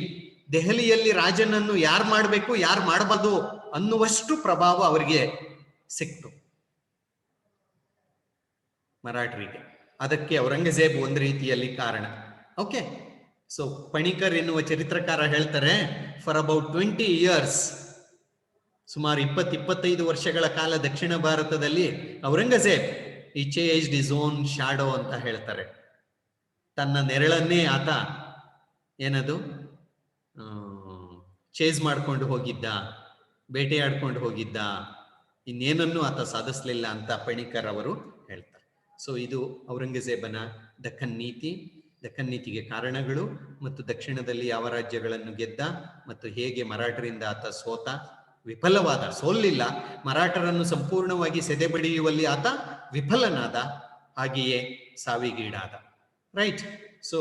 [SPEAKER 1] ದೆಹಲಿಯಲ್ಲಿ ರಾಜನನ್ನು ಯಾರು ಮಾಡಬೇಕು, ಯಾರು ಮಾಡಬಾರ್ದು ಅನ್ನುವಷ್ಟು ಪ್ರಭಾವ ಅವರಿಗೆ ಸಿಕ್ತು ಮರಾಠರಿಗೆ. ಅದಕ್ಕೆ ಔರಂಗಜೇಬ್ ಒಂದು ರೀತಿಯಲ್ಲಿ ಕಾರಣ. ಓಕೆ. ಸೊ ಪಣಿಕರ್ ಎನ್ನುವ ಚರಿತ್ರಕಾರ ಹೇಳ್ತಾರೆ, ಫಾರ್ ಅಬೌಟ್ 20 years, ಸುಮಾರು 20-25 ವರ್ಷಗಳ ಕಾಲ ದಕ್ಷಿಣ ಭಾರತದಲ್ಲಿ ಔರಂಗಜೇಬ್ ಈ ಚೇಂಜ್ಡ್ ಹಿಸ್ ಓನ್ ಶಾಡೋ ಅಂತ ಹೇಳ್ತಾರೆ. ತನ್ನ ನೆರಳನ್ನೇ ಆತ ಏನದು ಚೇಸ್ ಮಾಡ್ಕೊಂಡು ಹೋಗಿದ್ದ, ಬೇಟೆಯಾಡ್ಕೊಂಡು ಹೋಗಿದ್ದ, ಇನ್ನೇನನ್ನು ಆತ ಸಾಧಿಸ್ಲಿಲ್ಲ ಅಂತ ಪಣಿಕರ್ ಅವರು ಹೇಳ್ತಾರೆ. ಸೊ ಇದು ಔರಂಗಜೇಬನ ದಖನ್ ನೀತಿ, ದಖನ್ ನೀತಿಗೆ ಕಾರಣಗಳು ಮತ್ತು ದಕ್ಷಿಣದಲ್ಲಿ ಯಾವ ರಾಜ್ಯಗಳನ್ನು ಗೆದ್ದ ಮತ್ತು ಹೇಗೆ ಮರಾಠರಿಂದ ಆತ ವಿಫಲವಾದ, ಸೋಲಿಲ್ಲ, ಮರಾಠರನ್ನು ಸಂಪೂರ್ಣವಾಗಿ ಸೆದೆಬಡಿಯುವಲ್ಲಿ ಆತ ವಿಫಲನಾದ, ಹಾಗೆಯೇ ಸಾವಿಗೀಡಾದ. ರೈಟ್. ಸೊ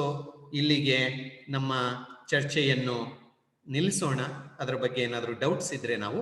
[SPEAKER 1] ಇಲ್ಲಿಗೆ ನಮ್ಮ ಚರ್ಚೆಯನ್ನು ನಿಲ್ಲಿಸೋಣ. ಅದರ ಬಗ್ಗೆ ಏನಾದರೂ ಡೌಟ್ಸ್ ಇದ್ರೆ ನಾವು